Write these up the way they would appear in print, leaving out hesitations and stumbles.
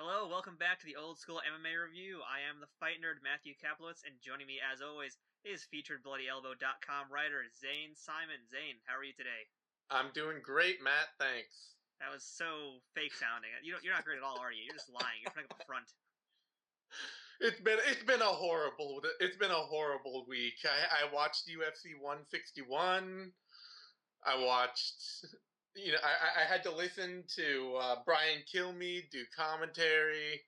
Hello, welcome back to the Old School MMA review. I am the fight nerd Matthew Kaplowitz, and joining me as always is featured BloodyElbow.com writer Zane Simon. Zane, how are you today? I'm doing great, Matt. Thanks. That was so fake sounding. You're not great at all, are you? You're just lying. You're putting up a front. It's been a horrible week. I watched UFC 161. I watched, I had to listen to Brian Kilmeade do commentary.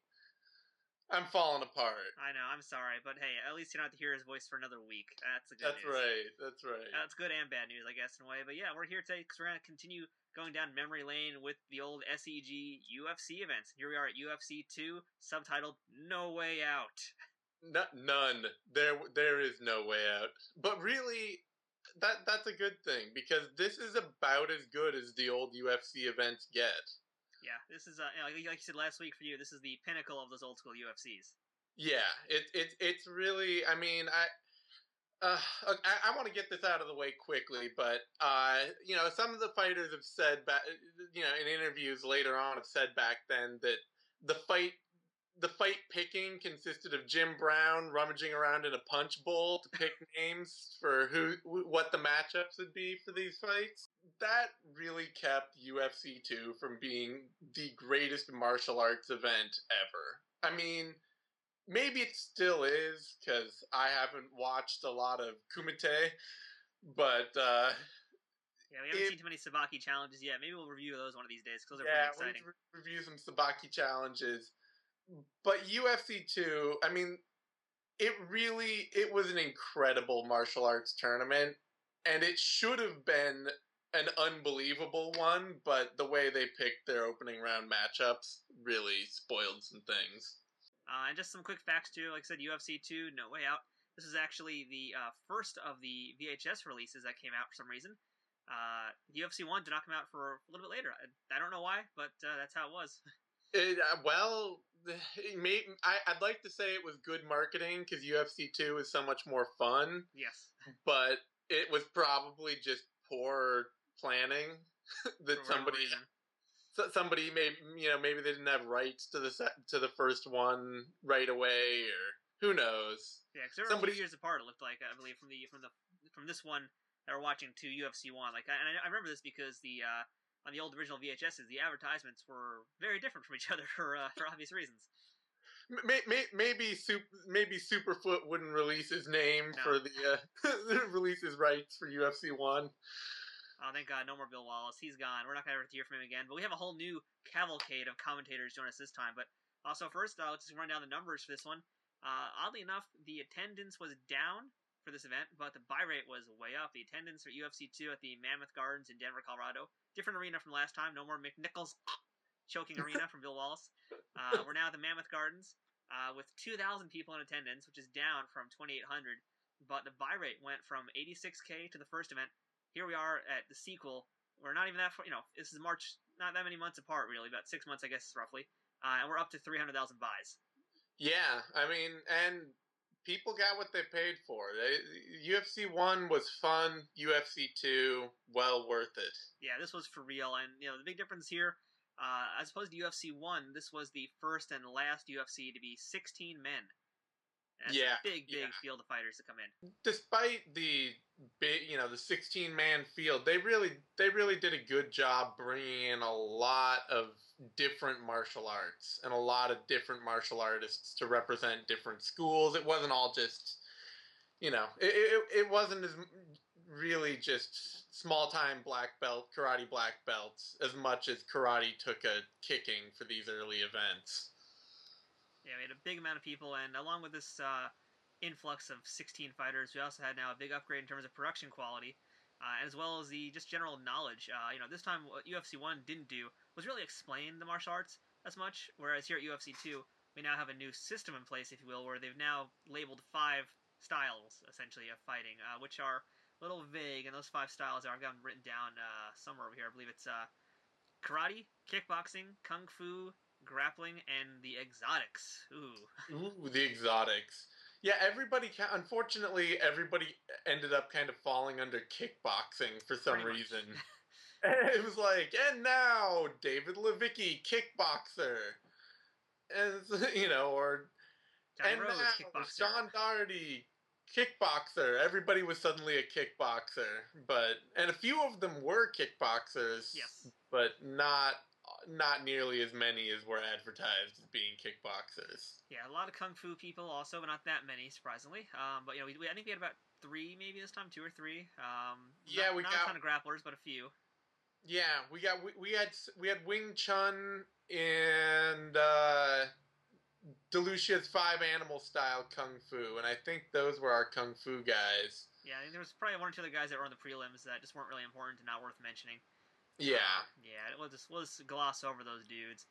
I'm falling apart. I know, I'm sorry, but hey, at least you don't have to hear his voice for another week. That's a good That's news. right. That's right. That's good and bad news, I guess, in a way. But yeah, we're here today because we're going to continue going down memory lane with the old SEG UFC events. Here we are at UFC 2, subtitled No Way Out. None. There is no way out. But really, that's a good thing, because this is about as good as the old UFC events get. Yeah, this is, like you said last week for you, this is the pinnacle of those old school UFCs. Yeah, it's really, I mean, I want to get this out of the way quickly, but, some of the fighters have said, in interviews later on have said back then that the fight picking consisted of Jim Brown rummaging around in a punch bowl to pick names for what the matchups would be for these fights. That really kept UFC 2 from being the greatest martial arts event ever. I mean, maybe it still is, because I haven't watched a lot of Kumite, but yeah, we haven't seen too many Sabaki challenges yet. Maybe we'll review those one of these days, because those are pretty exciting. We'll review some Sabaki challenges. But UFC 2, I mean, it was an incredible martial arts tournament, and it should have been an unbelievable one, but the way they picked their opening round matchups really spoiled some things. And just some quick facts too. Like I said, UFC 2, No Way Out. This is actually the first of the VHS releases that came out for some reason. UFC 1 did not come out for a little bit later. I don't know why, but that's how it was. I'd like to say it was good marketing, because UFC 2 is so much more fun. Yes. But it was probably just poor planning that somebody maybe they didn't have rights to the first one right away, or who knows. Yeah, because they were a few years apart. It looked like, I believe, from this one that we're watching to UFC 1. Like, and I remember this because on the old original VHSs, the advertisements were very different from each other for obvious reasons. Maybe Superfoot wouldn't release his name for the release his rights for UFC 1. Oh, thank God, no more Bill Wallace. He's gone. We're not going to ever hear from him again. But we have a whole new cavalcade of commentators join us this time. But also, first, let's just run down the numbers for this one. Oddly enough, the attendance was down for this event, but the buy rate was way up. The attendance for UFC 2 at the Mammoth Gardens in Denver, Colorado. Different arena from last time. No more McNichols choking arena from Bill Wallace. We're now at the Mammoth Gardens with 2,000 people in attendance, which is down from 2,800. But the buy rate went from 86K to the first event. Here we are at the sequel. We're not even that far, this is March, not that many months apart, really, about 6 months, I guess, roughly. And we're up to 300,000 buys. Yeah, I mean, and people got what they paid for. UFC 1 was fun. UFC 2, well worth it. Yeah, this was for real. And, the big difference here, as opposed to UFC 1, this was the first and last UFC to be 16 men. That's a big field of fighters to come in. Despite the big, the 16-man field, they really did a good job bringing in a lot of different martial arts and a lot of different martial artists to represent different schools. It wasn't all just, it wasn't as really just small-time black belt, karate black belts, as much as karate took a kicking for these early events. Yeah, we had a big amount of people, and along with this influx of 16 fighters, we also had now a big upgrade in terms of production quality, as well as the just general knowledge. This time what UFC 1 didn't do was really explain the martial arts as much, whereas here at UFC 2, we now have a new system in place, if you will, where they've now labeled 5 styles, essentially, of fighting, which are a little vague, and those 5 styles I've got them written down somewhere over here. I believe it's karate, kickboxing, kung fu, grappling, and the exotics. Ooh, the exotics. Yeah, unfortunately, everybody ended up kind of falling under kickboxing for some reason. It was like, and now, David Levicki, kickboxer. and or Johnny and Rhodes, now kickboxer. Sean Doherty, kickboxer. Everybody was suddenly a kickboxer, and a few of them were kickboxers, Yes. but not nearly as many as were advertised as being kickboxers. Yeah, a lot of kung fu people also, but not that many, surprisingly. But I think we had about 3 maybe this time, 2 or 3. Not a ton of grapplers, but a few. Yeah, we had Wing Chun and Lucia's 5 Animal style kung fu, and I think those were our kung fu guys. Yeah, I think there was probably 1 or 2 other guys that were on the prelims that just weren't really important and not worth mentioning. Yeah. We'll just gloss over those dudes.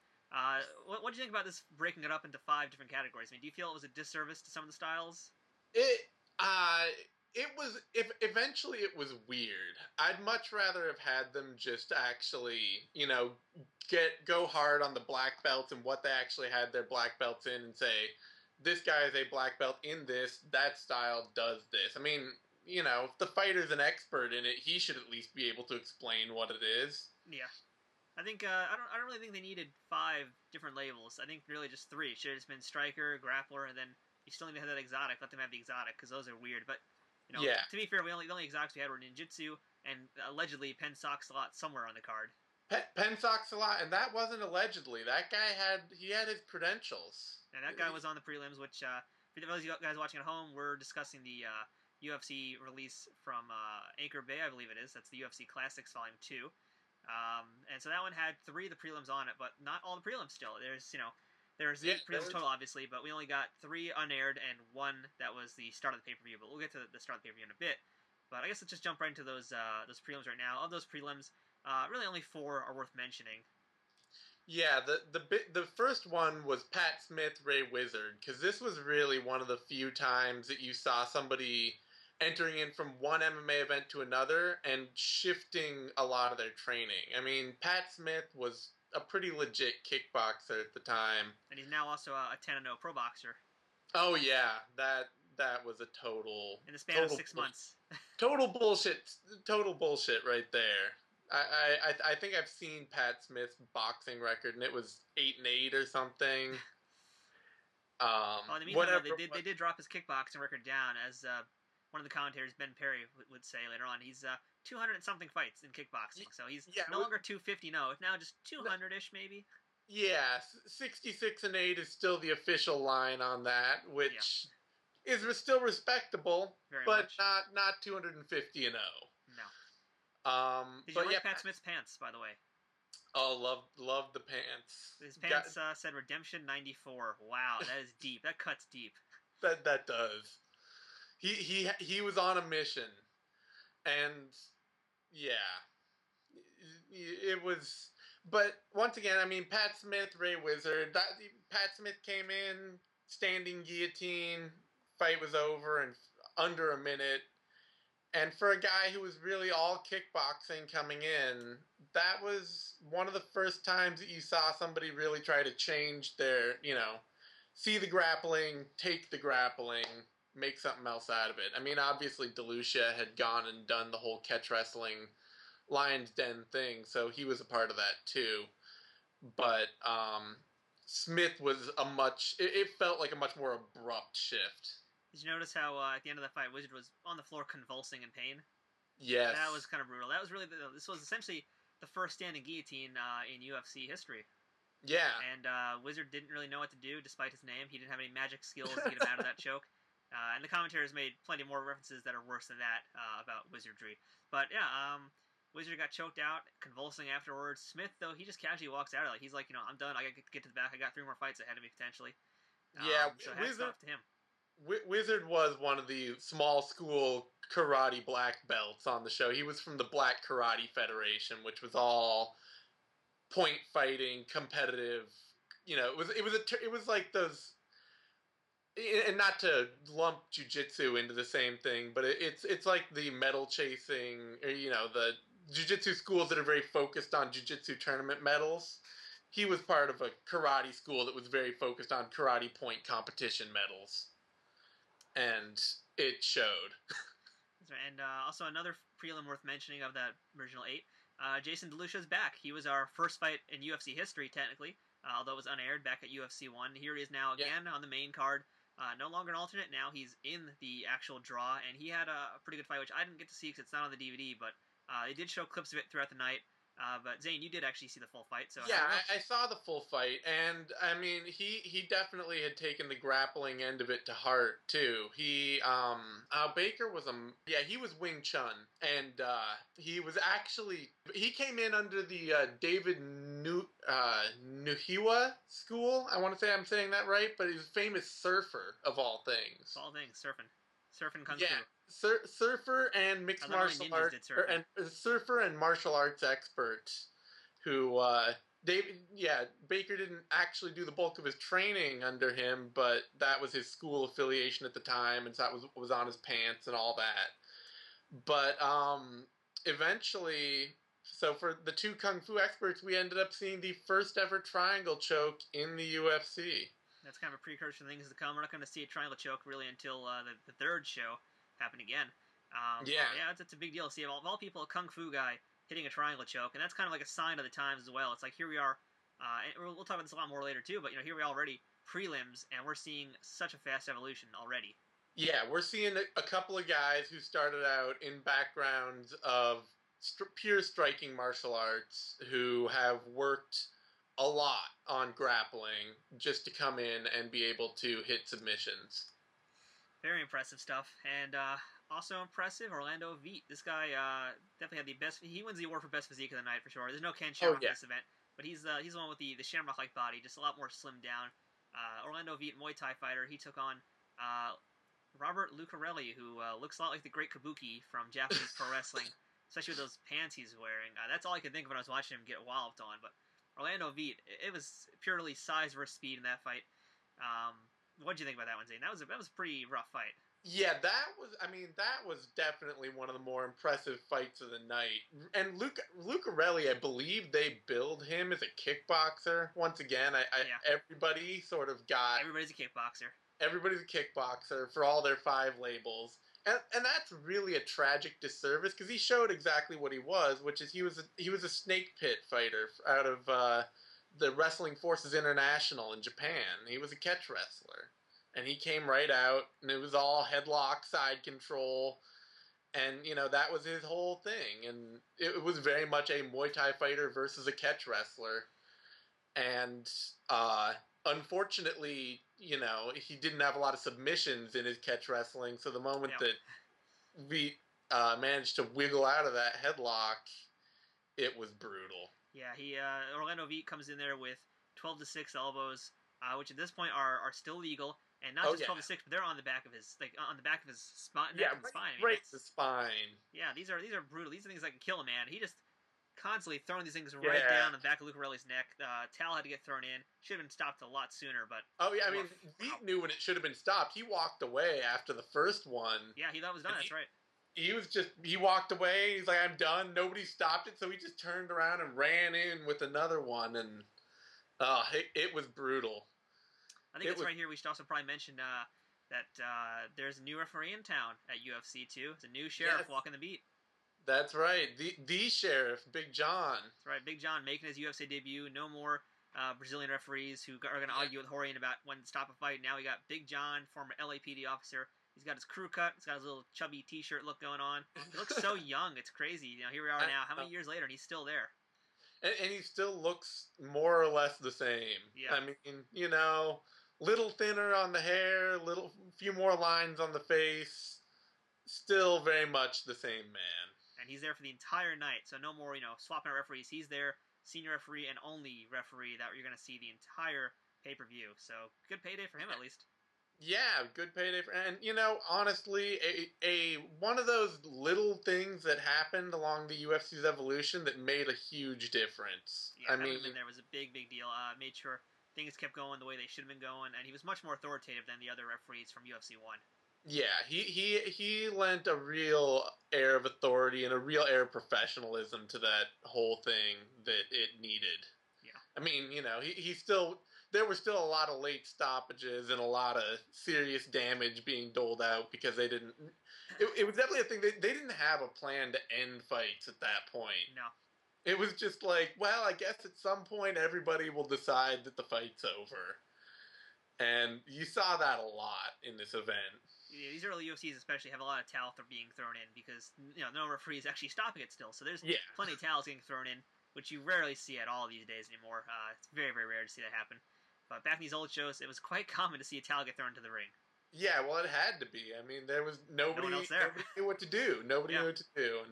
What do you think about this breaking it up into 5 different categories? I mean, do you feel it was a disservice to some of the styles? It was. Eventually it was weird. I'd much rather have had them just actually, go hard on the black belts and what they actually had their black belts in, and say, this guy is a black belt in this. That style does this. I mean, if the fighter's an expert in it, he should at least be able to explain what it is. Yeah. I think I don't really think they needed 5 different labels. I think really just 3. Should have just been striker, grappler, and then you still need to have that exotic. Let them have the exotic because those are weird. But to be fair, the only exotics we had were ninjutsu and allegedly Pencak Silat somewhere on the card. Pencak Silat, and that wasn't allegedly. That guy had his credentials. And that guy was on the prelims, which for those of you guys watching at home, we're discussing the UFC release from Anchor Bay, I believe it is. That's the UFC Classics Volume 2. And so that one had 3 of the prelims on it, but not all the prelims still. There's 8 prelims total, obviously, but we only got 3 unaired and 1 that was the start of the pay-per-view, but we'll get to the start of the pay-per-view in a bit. But I guess let's just jump right into those prelims right now. Of those prelims, really only 4 are worth mentioning. Yeah, the first one was Pat Smith, Ray Wizard, because this was really one of the few times that you saw somebody entering in from one MMA event to another and shifting a lot of their training. I mean, Pat Smith was a pretty legit kickboxer at the time. And he's now also a 10-0 pro boxer. Oh, yeah. That was a total... In the span of 6 months. Total bullshit right there. I think I've seen Pat Smith's boxing record, and it was 8-8 or something. In the meantime, they did drop his kickboxing record down, as one of the commentators, Ben Perry, would say later on. He's 200 and something fights in kickboxing, so he's no longer 250. No, now just 200-ish maybe. Yeah, 66-8 is still the official line on that, which is still respectable, very but much. not 250-0. No. Did you like Pat Smith's pants, by the way? Oh, love the pants. His pants said Redemption 94. Wow, that is deep. That cuts deep. That does. He was on a mission, and yeah, it was. But once again, I mean, Pat Smith, Ray Wizard. Pat Smith came in, standing guillotine. Fight was over in under a minute. And for a guy who was really all kickboxing coming in, that was one of the first times that you saw somebody really try to change their, see the grappling, take the grappling, make something else out of it. I mean, obviously, Lucia had gone and done the whole catch wrestling Lion's Den thing, so he was a part of that too. But Smith was it felt like a much more abrupt shift. Did you notice how at the end of that fight, Wizard was on the floor convulsing in pain? Yes. That was kind of brutal. That was really this was essentially the first standing guillotine in UFC history. Yeah. And Wizard didn't really know what to do, despite his name. He didn't have any magic skills to get him out of that choke. And the commentators made plenty more references that are worse than that about wizardry. But yeah, Wizard got choked out, convulsing afterwards. Smith, though, he just casually walks out of it. He's like, I'm done. I got to get to the back. I got 3 more fights ahead of me, potentially. So hats off to him. Wizard was one of the small school karate black belts on the show. He was from the Black Karate Federation, which was all point fighting, competitive. It was like those, and not to lump jiu-jitsu into the same thing, but it's like the medal chasing, or the jiu-jitsu schools that are very focused on jiu-jitsu tournament medals. He was part of a karate school that was very focused on karate point competition medals. And it showed. And also another prelim worth mentioning of that original 8, Jason DeLucia's back. He was our first fight in UFC history, technically. although it was unaired back at UFC 1. Here he is now again on the main card. No longer an alternate, now he's in the actual draw, and he had a pretty good fight, which I didn't get to see because it's not on the DVD, but they did show clips of it throughout the night. But Zane, you did actually see the full fight, so yeah, I saw the full fight, and I mean, he definitely had taken the grappling end of it to heart too. Baker was he was Wing Chun, and he came in under the David Nuhiwa school. I want to say I'm saying that right, but he's a famous surfer of all things. Surfing kung fu. Surfer and mixed martial arts, surfer and martial arts expert, who Baker didn't actually do the bulk of his training under him, but that was his school affiliation at the time, and so that was on his pants and all that. But eventually, so for the two kung fu experts, we ended up seeing the first ever triangle choke in the UFC. That's kind of a precursor to things to come. We're not going to see a triangle choke really until the third show happen again. It's a big deal to see of all people, a kung fu guy hitting a triangle choke, and that's kind of like a sign of the times as well. It's like here we are, and we'll talk about this a lot more later too. But here we are already prelims, and we're seeing such a fast evolution already. Yeah, we're seeing a couple of guys who started out in backgrounds of pure striking martial arts who have worked a lot on grappling just to come in and be able to hit submissions. Very impressive stuff, and also impressive, Orlando Veit. This guy definitely had the best. He wins the award for best physique of the night for sure. There's no Ken Shamrock in this event, but he's the one with the Shamrock-like body, just a lot more slimmed down. Orlando Veit, Muay Thai fighter. He took on Robert Lucarelli, who looks a lot like the Great Kabuki from Japanese pro wrestling, especially with those pants he's wearing. That's all I could think of when I was watching him get walloped on, but Orlando Veit, it was purely size versus speed in that fight. What did you think about that one, Zane? That was a pretty rough fight. Yeah, that was definitely one of the more impressive fights of the night. And Lucarelli, I believe they billed him as a kickboxer. Once again, everybody sort of got... Everybody's a kickboxer. Everybody's a kickboxer for all their 5 labels. And that's really a tragic disservice, because he showed exactly what he was, which is he was a snake pit fighter out of the Wrestling Forces International in Japan. He was a catch wrestler, and he came right out, and it was all headlock, side control, and that was his whole thing. And it was very much a Muay Thai fighter versus a catch wrestler, and unfortunately, he didn't have a lot of submissions in his catch wrestling, so the moment that we managed to wiggle out of that headlock, it was brutal. Yeah, Orlando Veit comes in there with 12-6 elbows, which at this point are still legal, and not just 12-6, but they're on the back of his spine. Yeah, right the spine. Yeah, these are brutal. These are things that can kill a man. He just constantly throwing these things right down the back of Lucarelli's neck. Towel had to get thrown in. Should have been stopped a lot sooner, but... Oh, yeah, I mean, Veit knew when it should have been stopped. He walked away after the first one. Yeah, he thought it was done, that's right. He walked away, he's like, I'm done. Nobody stopped it, so he just turned around and ran in with another one, and it was brutal. I think right here we should also probably mention that there's a new referee in town at UFC, too. It's a new sheriff walking the beat. That's right. The sheriff, Big John. That's right. Big John making his UFC debut. No more Brazilian referees who are going to argue with Horian about when to stop a fight. Now we got Big John, former LAPD officer. He's got his crew cut. He's got his little chubby T-shirt look going on. He looks so young. It's crazy. Here we are now. How many years later, and he's still there? And he still looks more or less the same. Yeah. I mean, little thinner on the hair, few more lines on the face. Still very much the same man. And he's there for the entire night, so no more, swapping out referees. He's there, senior referee and only referee that you're going to see the entire pay-per-view. So, good payday for him, at least. Yeah, good payday for... And, honestly, one of those little things that happened along the UFC's evolution that made a huge difference. Yeah, having him in there was a big, big deal. Made sure things kept going the way they should have been going, and he was much more authoritative than the other referees from UFC 1. Yeah, he lent a real air of authority and a real air of professionalism to that whole thing that it needed. Yeah. I mean, there were still a lot of late stoppages and a lot of serious damage being doled out because they didn't... It was definitely a thing. They didn't have a plan to end fights at that point. No. It was just like, well, I guess at some point everybody will decide that the fight's over. And you saw that a lot in this event. Yeah, these early UFCs especially have a lot of towels being thrown in because no referee is actually stopping it still. So there's plenty of towels getting thrown in, which you rarely see at all these days anymore. It's very, very rare to see that happen. But back in these old shows, it was quite common to see a towel get thrown into the ring. Yeah, well, it had to be. I mean, there was nobody else there. Nobody knew what to do. Nobody knew what to do.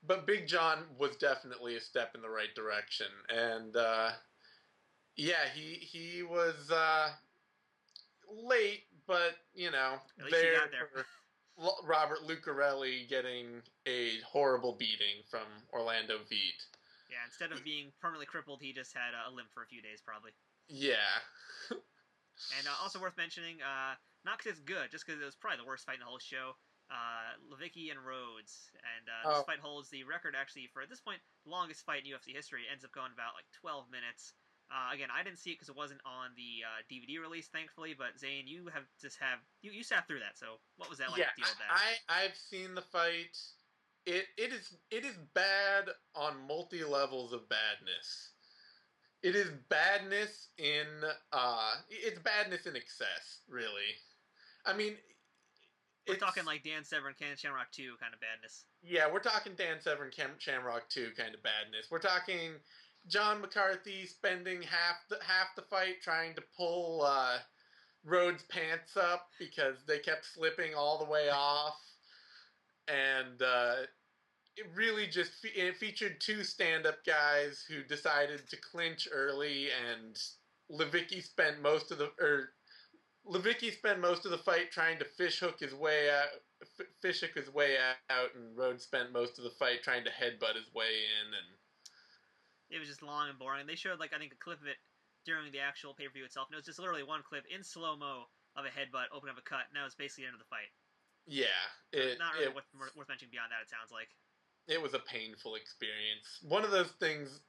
But Big John was definitely a step in the right direction. And, he was late, but, at least he got there. Robert Lucarelli getting a horrible beating from Orlando Veit. Yeah, instead of being permanently crippled, he just had a limp for a few days, probably. Yeah. And also worth mentioning, not because it's good, just because it was probably the worst fight in the whole show, Levicki and Rhodes. And this fight holds the record, actually, for, at this point, the longest fight in UFC history. It ends up going about, 12 minutes. Again, I didn't see it because it wasn't on the DVD release, thankfully. But Zane, you sat through that. So what was that like to deal with that? I've seen the fight. It is bad on multi levels of badness. It is badness in excess, really. I mean, we're talking like Dan Severn, Shamrock 2 kind of badness. Yeah, we're talking Dan Severn, Shamrock 2 kind of badness. We're talking John McCarthy spending half the fight trying to pull Rhodes' pants up because they kept slipping all the way off, and it really just featured two stand-up guys who decided to clinch early, and Levicki spent most of the fight trying to fishhook his way out, and Rhodes spent most of the fight trying to headbutt his way in, and it was just long and boring. They showed, I think, a clip of it during the actual pay-per-view itself, and it was just literally one clip in slow-mo of a headbutt, opening up a cut, and that was basically the end of the fight. Yeah. Not really worth mentioning beyond that, it sounds like. It was a painful experience. One of those things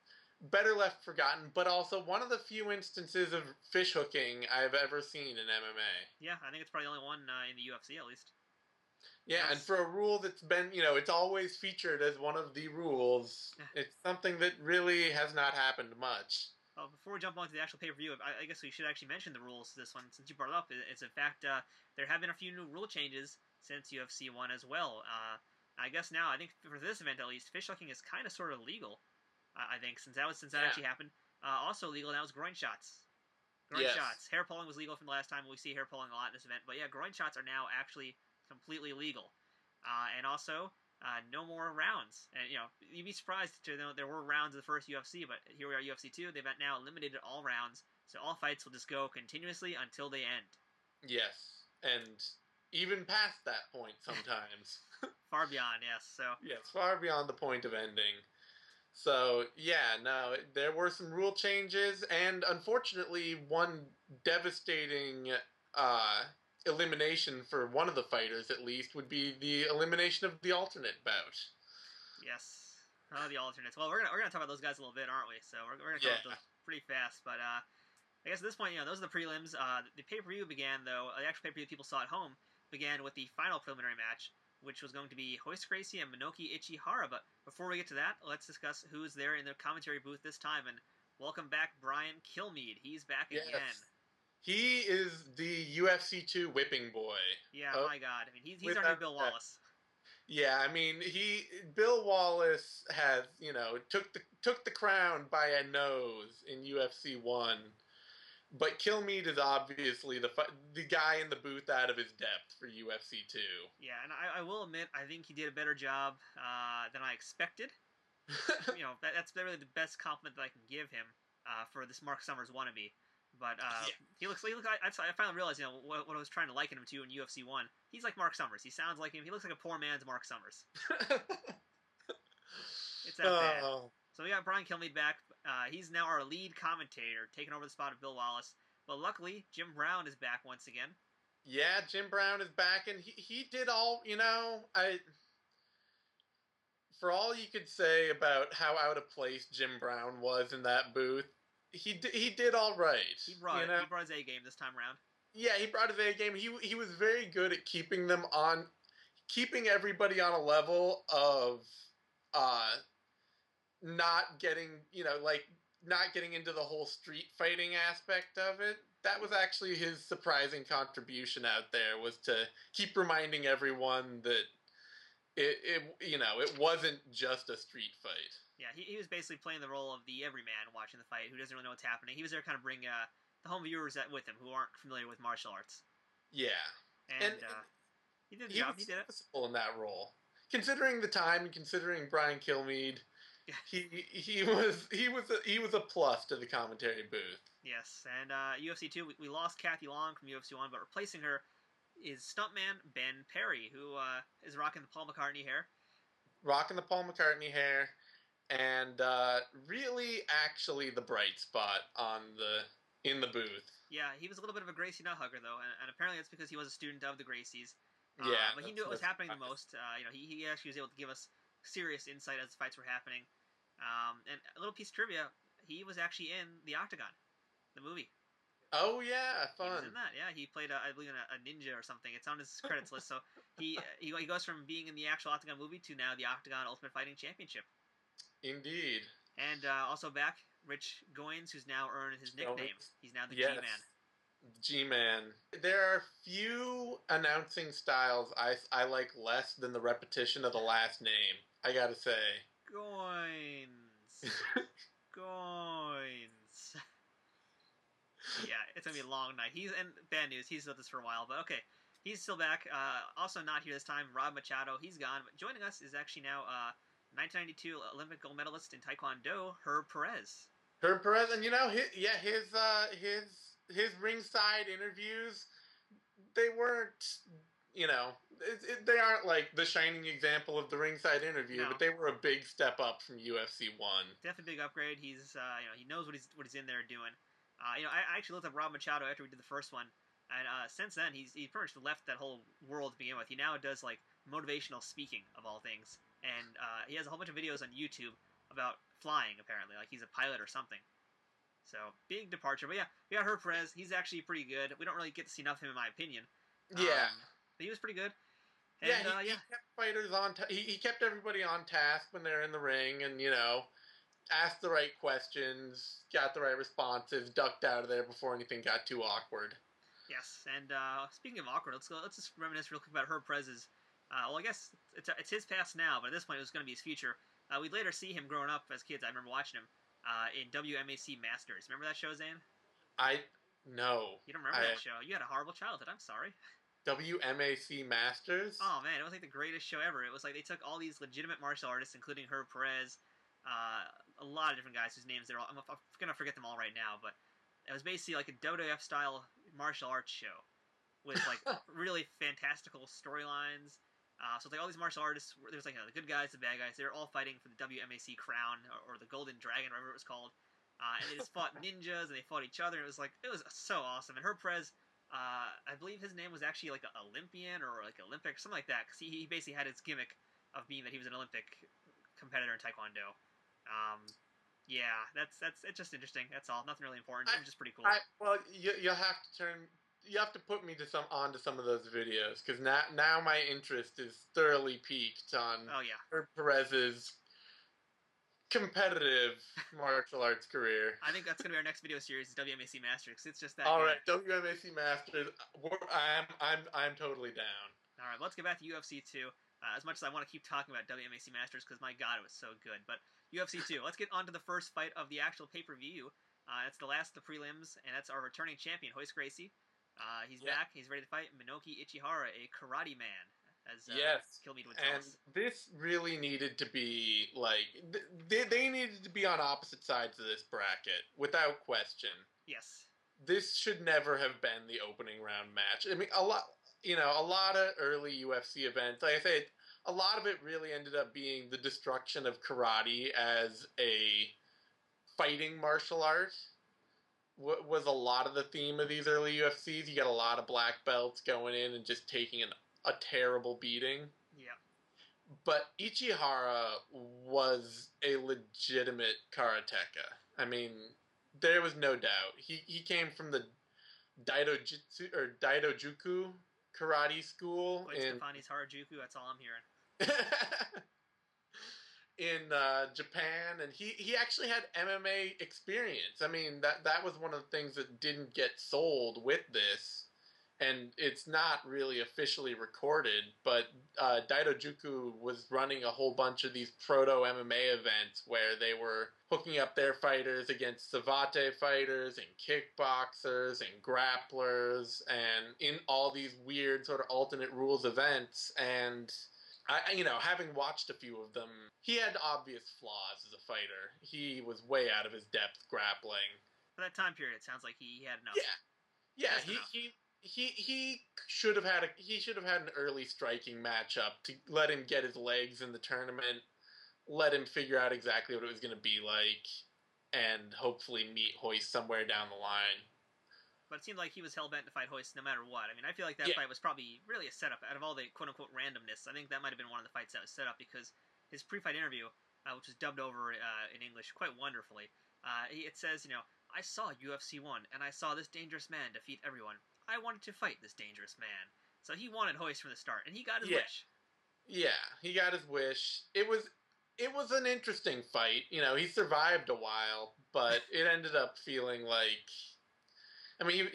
better left forgotten, but also one of the few instances of fishhooking I've ever seen in MMA. Yeah, I think it's probably the only one in the UFC, at least. Yeah, and for a rule that's been, it's always featured as one of the rules, it's something that really has not happened much. Well, before we jump on to the actual pay-per-view, I guess we should actually mention the rules to this one, since you brought it up. It's, in fact, there have been a few new rule changes since UFC 1 as well. I guess now, I think for this event at least, fishhooking is kind of sort of legal, I think, since that actually happened. Also legal now is groin shots. Groin shots. Hair pulling was legal from the last time. We see hair pulling a lot in this event. But yeah, groin shots are now actually completely legal. And also, no more rounds. And, you'd be surprised to know there were rounds in the first UFC, but here we are UFC 2. They've now eliminated all rounds, so all fights will just go continuously until they end. Yes, and even past that point sometimes. Far beyond, yes. So yes, far beyond the point of ending. So, yeah, no, there were some rule changes, and unfortunately, one devastating elimination for one of the fighters, at least, would be the elimination of the alternate bout. Yes, the alternates. Well, we're gonna talk about those guys a little bit, aren't we? So we're gonna talk about those pretty fast. But I guess at this point, those are the prelims. The pay-per-view began, though. The actual pay-per-view people saw at home began with the final preliminary match, which was going to be Hoist Gracie and Minoki Ichihara. But before we get to that, let's discuss who's there in the commentary booth this time. And welcome back, Brian Kilmeade. He's back again. He is the UFC 2 whipping boy. Yeah, my God. I mean, he's our new Bill Wallace. Yeah, I mean, Bill Wallace has, took the crown by a nose in UFC 1. But Kilmeade is obviously the guy in the booth out of his depth for UFC 2. Yeah, and I will admit, I think he did a better job than I expected. That's really the best compliment that I can give him for this Mark Summers wannabe. But he looks. I finally realized, what I was trying to liken him to in UFC 1. He's like Mark Summers. He sounds like him. He looks like a poor man's Mark Summers. It's that bad. So we got Brian Kilmeade back. He's now our lead commentator, taking over the spot of Bill Wallace. But luckily, Jim Brown is back once again. Yeah, Jim Brown is back, and he did all, for all you could say about how out of place Jim Brown was in that booth, he did all right. He brought his A game this time around. Yeah, he brought his A game. He was very good at keeping everybody on a level of not getting, not getting into the whole street fighting aspect of it. That was actually his surprising contribution out there, was to keep reminding everyone that it wasn't just a street fight. Yeah, he was basically playing the role of the everyman watching the fight who doesn't really know what's happening. He was there to kind of bring the home viewers with him who aren't familiar with martial arts. Yeah. And he did the job. He did it. He was in that role. Considering the time and considering Brian Kilmeade, he was a plus to the commentary booth. Yes, and UFC 2, we lost Kathy Long from UFC 1, but replacing her is stuntman Ben Perry, who is rocking the Paul McCartney hair. Rocking the Paul McCartney hair, and really actually the bright spot in the booth. Yeah, he was a little bit of a Gracie nut hugger, though, and apparently it's because he was a student of the Gracies. Yeah, but he knew what was happening the most. He actually was able to give us serious insight as the fights were happening. And a little piece of trivia, he was actually in The Octagon, the movie. Oh, yeah, fun. He was in that, yeah. He played, I believe, a ninja or something. It's on his credits list. So he goes from being in the actual Octagon movie to now the Octagon Ultimate Fighting Championship. Indeed. And also back, Rich Goins, who's now earned his nickname. He's now the G-Man. G-Man. There are few announcing styles I like less than the repetition of the last name, I gotta say. Goins. Goins. Yeah, it's gonna be a long night. And bad news, he's with us for a while, but okay. He's still back. Also not here this time, Rob Machado. He's gone. But joining us is actually now 1992 Olympic gold medalist in Taekwondo, Herb Perez. Herb Perez, and his ringside interviews, they weren't, they aren't like the shining example of the ringside interview, but they were a big step up from UFC 1. Definitely a big upgrade. He's, he knows what he's in there doing. I actually looked up Rob Machado after we did the first one, and since then he pretty much left that whole world to begin with. He now does like motivational speaking of all things, and he has a whole bunch of videos on YouTube about flying. Apparently, like he's a pilot or something. So, big departure. But yeah, we got Herb Perez. He's actually pretty good. We don't really get to see enough of him, in my opinion. Yeah. But he was pretty good. And, he kept fighters on he kept everybody on task when they're in the ring, and, asked the right questions, got the right responses, ducked out of there before anything got too awkward. Yes, and speaking of awkward, let's just reminisce real quick about Herb Perez's, I guess it's his past now, but at this point it was going to be his future. We'd later see him growing up as kids. I remember watching him. In WMAC Masters. Remember that show, Zane? No. You don't remember that show? You had a horrible childhood. I'm sorry. WMAC Masters? Oh, man. It was like the greatest show ever. It was like they took all these legitimate martial artists, including Herb Perez, a lot of different guys whose names I'm going to forget them all right now, but it was basically like a WWF-style martial arts show with like really fantastical storylines. So it's like all these martial artists, there's like the good guys, the bad guys, they're all fighting for the WMAC crown, or the Golden Dragon, whatever it was called. And they just fought ninjas, and they fought each other. It was so awesome. And Herb Perez, I believe his name was actually like an Olympian, or like Olympic, something like that, because he basically had his gimmick of being that he was an Olympic competitor in Taekwondo. Yeah, it's just interesting. That's all. Nothing really important. It was just pretty cool. You have to put me onto some of those videos, because now my interest is thoroughly piqued on Herb Perez's competitive martial arts career. I think that's going to be our next video series, is WMAC Masters. It's just that. All right, WMAC Masters. I'm totally down. All right, let's get back to UFC 2. As much as I want to keep talking about WMAC Masters, because my God, it was so good. But UFC 2. Let's get on to the first fight of the actual pay-per-view. It's the last of the prelims, and that's our returning champion, Hoist Gracie. He's back. He's ready to fight Minoki Ichihara, a karate man, as Kilmeade would tell us. This really needed to be, like, they needed to be on opposite sides of this bracket, without question. Yes. This should never have been the opening round match. I mean, a lot of early UFC events, like I said, a lot of it really ended up being the destruction of karate as a fighting martial art. Was a lot of the theme of these early UFCs. You got a lot of black belts going in and just taking a terrible beating. Yeah. But Ichihara was a legitimate karateka. I mean, there was no doubt. He came from the Daidojuku karate school. Stefani's Harajuku, that's all I'm hearing. in Japan, and he actually had MMA experience. I mean, that was one of the things that didn't get sold with this, and it's not really officially recorded, but Daidojuku was running a whole bunch of these proto-MMA events where they were hooking up their fighters against Savate fighters and kickboxers and grapplers and in all these weird sort of alternate rules events. And having watched a few of them, he had obvious flaws as a fighter. He was way out of his depth grappling. For that time period, it sounds like he had enough. Yeah. He should have had an early striking matchup to let him get his legs in the tournament, let him figure out exactly what it was going to be like, and hopefully meet Hoist somewhere down the line. But it seemed like he was hell-bent to fight Hoist no matter what. I mean, I feel like that fight was probably really a setup. Out of all the quote-unquote randomness, I think that might have been one of the fights that was set up, because his pre-fight interview, which was dubbed over in English quite wonderfully, it says, I saw UFC 1, and I saw this dangerous man defeat everyone. I wanted to fight this dangerous man. So he wanted Hoist from the start, and he got his wish. Yeah, he got his wish. It was an interesting fight. He survived a while, but it ended up feeling like, I mean,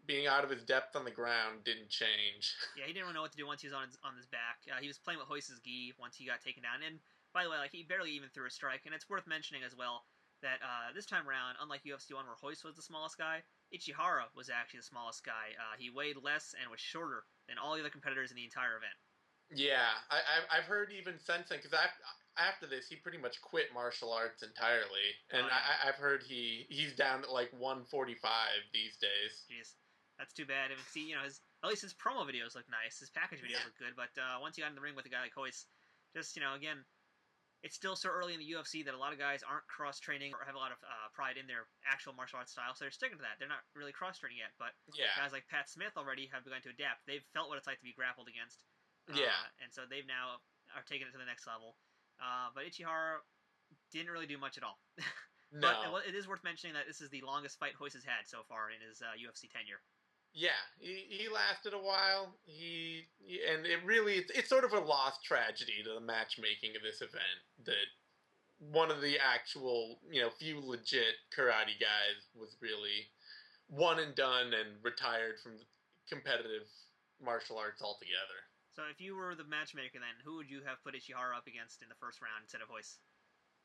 being out of his depth on the ground didn't change. Yeah, he didn't really know what to do once he was on his back. He was playing with Hoist's gi once he got taken down. And by the way, he barely even threw a strike. And it's worth mentioning as well that this time around, unlike UFC 1 where Hoist was the smallest guy, Ichihara was actually the smallest guy. He weighed less and was shorter than all the other competitors in the entire event. Yeah, I've heard even since then, because after this, he pretty much quit martial arts entirely, and I've heard he's down to 145 these days. Jeez, that's too bad. I mean, see, at least his promo videos look nice, his package videos look good, but once you got in the ring with a guy like Hoist, just again, it's still so early in the UFC that a lot of guys aren't cross-training or have a lot of pride in their actual martial arts style, so they're sticking to that. They're not really cross-training yet, but guys like Pat Smith already have begun to adapt. They've felt what it's like to be grappled against. And so they've now are taking it to the next level. But Ichihara didn't really do much at all. No. But it is worth mentioning that this is the longest fight Hoist has had so far in his UFC tenure. Yeah, he lasted a while. And it's sort of a lost tragedy to the matchmaking of this event that one of the actual, few legit karate guys was really one and done and retired from competitive martial arts altogether. So if you were the matchmaker then, who would you have put Ichihara up against in the first round instead of Hoist?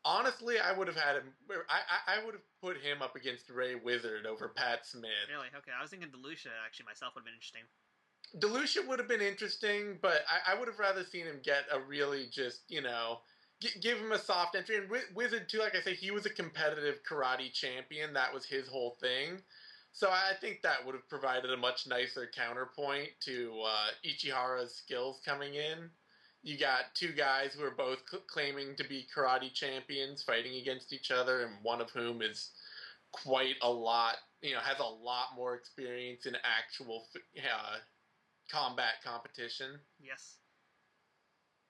Honestly, I would have had him. I would have put him up against Ray Wizard over Pat Smith. Really? Okay, I was thinking DeLucia actually myself would have been interesting. DeLucia would have been interesting, but I would have rather seen him get a really just, give him a soft entry. And Wizard, too, like I say, he was a competitive karate champion. That was his whole thing. So I think that would have provided a much nicer counterpoint to Ichihara's skills coming in. You got two guys who are both claiming to be karate champions fighting against each other, and one of whom is quite a lot, has a lot more experience in actual combat competition. Yes.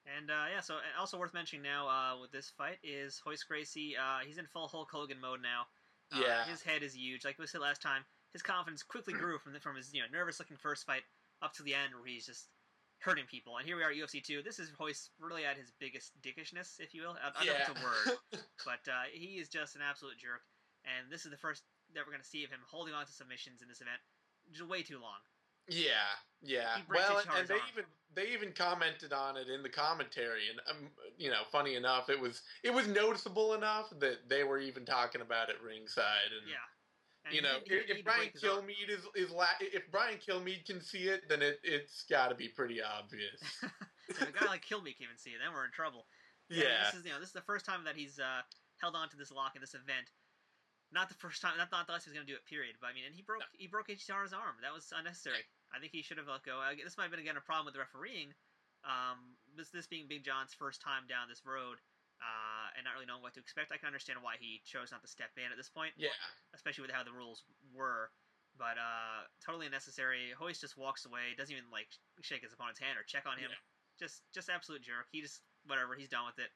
And, so also worth mentioning now with this fight is Hoist Gracie. He's in full Hulk Hogan mode now. His head is huge. Like we said last time, his confidence quickly grew from his nervous-looking first fight up to the end where he's just hurting people. And here we are at UFC 2. This is Hoist really at his biggest dickishness, if you will. I don't know if it's a word. But he is just an absolute jerk. And this is the first that we're going to see of him holding on to submissions in this event. Just way too long. Yeah. Well, and they even commented on it in the commentary, and funny enough, it was noticeable enough that they were even talking about it ringside. And if Brian Kilmeade if Brian Kilmeade can see it, then it's got to be pretty obvious. If a guy like Kilmeade can even see it, then we're in trouble. Yeah. This is the first time that he's held on to this lock in this event. Not the first time, not the last he was going to do it, period. But, and he broke Ichihara's arm. That was unnecessary. I think he should have let go. This might have been, again, a problem with the refereeing. This being Big John's first time down this road and not really knowing what to expect, I can understand why he chose not to step in at this point. Yeah. Especially with how the rules were. But totally unnecessary. Hoist just walks away, doesn't even, shake his opponent's hand or check on him. Yeah. Just absolute jerk. He just, whatever, he's done with it.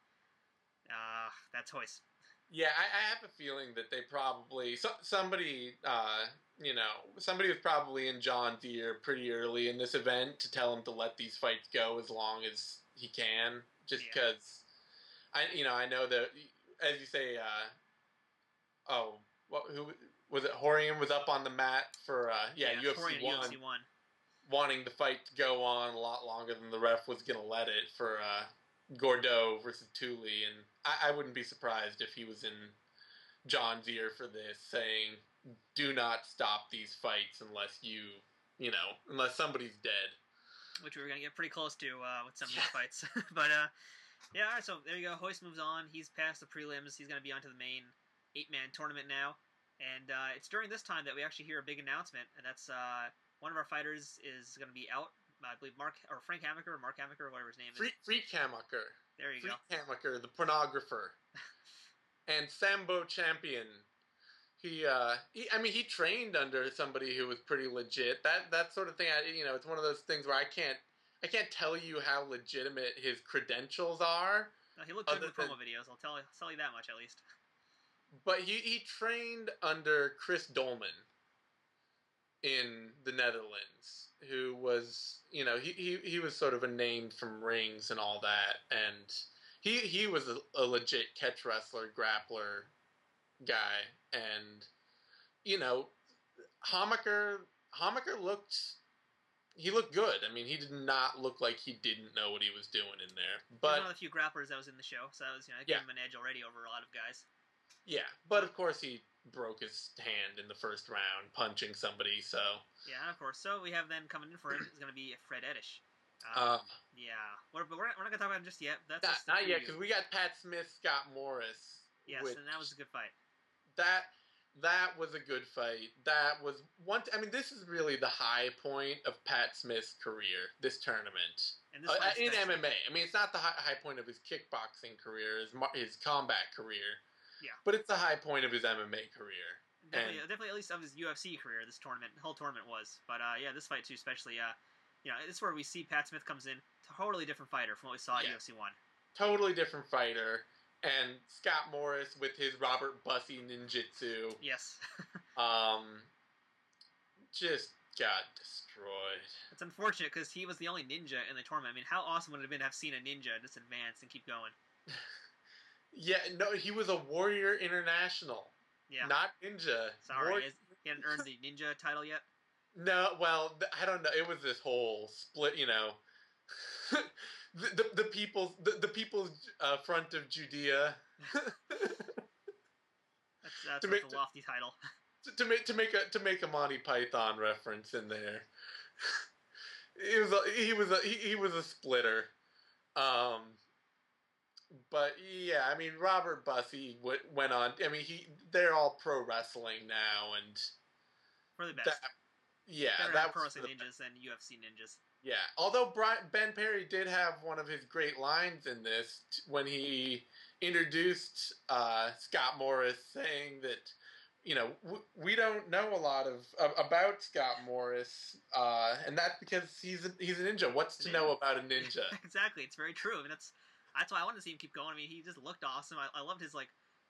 That's Hoist. Yeah, I have a feeling that they probably somebody was probably in John's ear pretty early in this event to tell him to let these fights go as long as he can, just because I know that, as you say, who was it? Horian was up on the mat for UFC 1. UFC 1. Wanting the fight to go on a lot longer than the ref was going to let it for Gordeau versus Thule, and I wouldn't be surprised if he was in John's ear for this, saying, do not stop these fights unless unless somebody's dead. Which we were going to get pretty close to with some of these fights. But, all right, so there you go. Hoist moves on. He's past the prelims. He's going to be on to the main 8-man tournament now. And it's during this time that we actually hear a big announcement, and that's one of our fighters is going to be out. I believe Frank Hamaker or Mark Hamaker, whatever his name is. Freak Hamaker. There you go. Freak Hamaker, the pornographer. And Sambo champion. He trained under somebody who was pretty legit. That sort of thing, it's one of those things where I can't tell you how legitimate his credentials are. No, he looked good in the promo videos. I'll tell you that much at least. But he trained under Chris Dolman in the Netherlands, who was, he was sort of a name from rings and all that, and he was a legit catch wrestler, grappler guy, and Hamaker looked good. I mean, he did not look like he didn't know what he was doing in there. But he was one of the few grapplers that was in the show, so that was gave him an edge already over a lot of guys. Yeah, but of course he broke his hand in the first round punching somebody. So yeah, of course. So we have then coming in for him is going to be Fred Ettish. Yeah, but we're not going to talk about him just yet. That's not yet, because we got Pat Smith, Scott Morris. Yes, and that was a good fight. That was a good fight. That was this is really the high point of Pat Smith's career, this tournament. And this in MMA. I mean, it's not the high point of his kickboxing career, his combat career. Yeah. But it's the high point of his MMA career. Definitely at least of his UFC career, this tournament, the whole tournament was. But this fight too, especially, this is where we see Pat Smith comes in, totally different fighter from what we saw at UFC 1. Totally different fighter. And Scott Morris with his Robert Bussey ninjutsu. Yes. Just got destroyed. It's unfortunate because he was the only ninja in the tournament. I mean, how awesome would it have been to have seen a ninja just advance and keep going? Yeah, no, he was a Warrior International. Yeah. Not ninja. Sorry, he hadn't earned the ninja title yet? No, well, I don't know. It was this whole split, the people's front of Judea. That's a lofty title. To make a Monty Python reference in there. He was a splitter. But yeah, I mean, Robert Bussey went on. I mean, they're all pro wrestling now, and for the best. That pro wrestling ninjas than UFC ninjas. Yeah, although Ben Perry did have one of his great lines in this when he introduced Scott Morris, saying that we don't know a lot about Scott Morris, and that's because he's a ninja. What's to know about a ninja? Exactly, it's very true. I mean, that's why I wanted to see him keep going. I mean, he just looked awesome. I loved his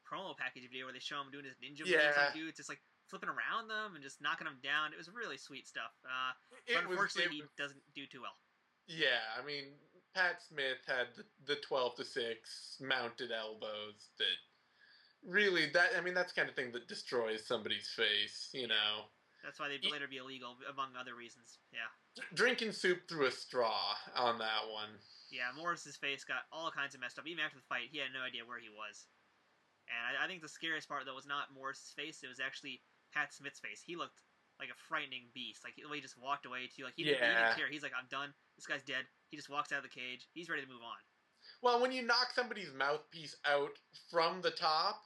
promo package video where they show him doing his ninja moves on dudes, just flipping around them and just knocking them down. It was really sweet stuff. But unfortunately, he doesn't do too well. Yeah, I mean, Pat Smith had the 12-6 mounted elbows that really that's the kind of thing that destroys somebody's face. That's why they'd later be illegal, among other reasons. Yeah. Drinking soup through a straw on that one. Yeah, Morris's face got all kinds of messed up. Even after the fight, he had no idea where he was. And I think the scariest part, though, was not Morris's face. It was actually Pat Smith's face. He looked like a frightening beast. The way he just walked away to he didn't care. He's like, I'm done. This guy's dead. He just walks out of the cage. He's ready to move on. Well, when you knock somebody's mouthpiece out from the top,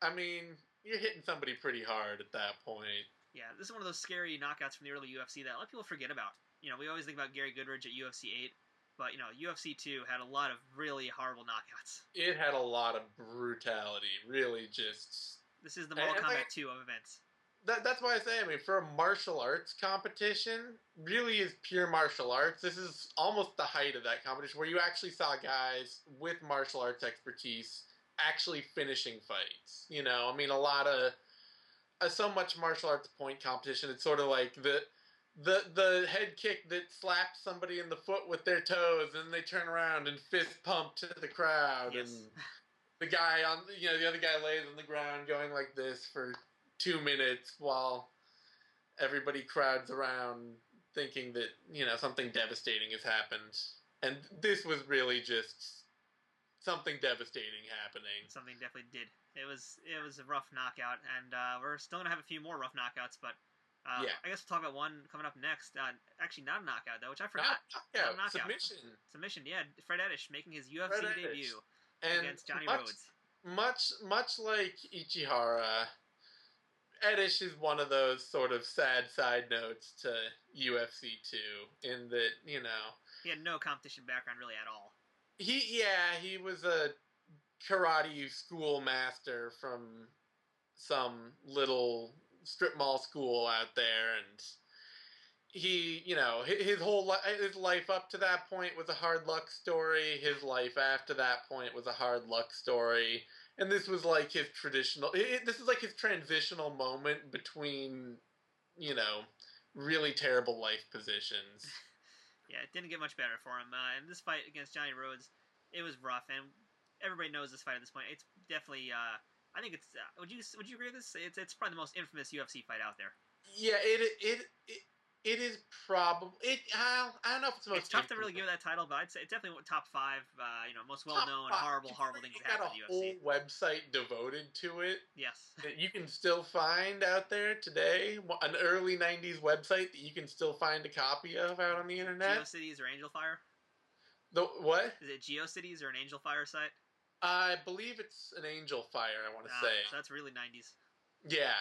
I mean, you're hitting somebody pretty hard at that point. Yeah, this is one of those scary knockouts from the early UFC that a lot of people forget about. We always think about Gary Goodridge at UFC 8. But, UFC 2 had a lot of really horrible knockouts. It had a lot of brutality. Really just... This is the Mortal Kombat 2 of events. That's why I say, I mean, for a martial arts competition, really is pure martial arts. This is almost the height of that competition, where you actually saw guys with martial arts expertise actually finishing fights. I mean, a lot of... so much martial arts point competition, it's sort of like the head kick that slaps somebody in the foot with their toes, and they turn around and fist pump to the crowd, Yes. and the guy the other guy lays on the ground going like this for 2 minutes while everybody crowds around thinking that, something devastating has happened. And this was really just something devastating happening. Something definitely did. It was a rough knockout, and we're still going to have a few more rough knockouts, but I guess we'll talk about one coming up next. Actually, not a knockout, though, which I forgot. Not a knockout. Submission, yeah. Fred Ettish making his UFC debut against Johnny Rhodes. Much like Ichihara, Ettish is one of those sort of sad side notes to UFC 2, in that, he had no competition background really at all. He was a karate school master from some little strip mall school out there, and he, his life up to that point was a hard luck story. His life after that point was a hard luck story. And this was like his this is like his transitional moment between, really terrible life positions. Yeah, it didn't get much better for him. And this fight against Johnny Rhodes, it was rough, and everybody knows this fight at this point. It's definitely, I think it's. Would you agree with this? It's probably the most infamous UFC fight out there. Yeah, it is probably. I don't know if it's the most. It's tough to really give that title, but I'd say it's definitely top 5. Most well known horrible things that happen in the UFC. Got a whole website devoted to it. Yes. That you can still find out there today. An early '90s website that you can still find a copy of out on the internet. GeoCities or Angel Fire? The what? Is it GeoCities or an Angel Fire site? I believe it's an Angel Fire. I want to say. So that's really '90s. Yeah.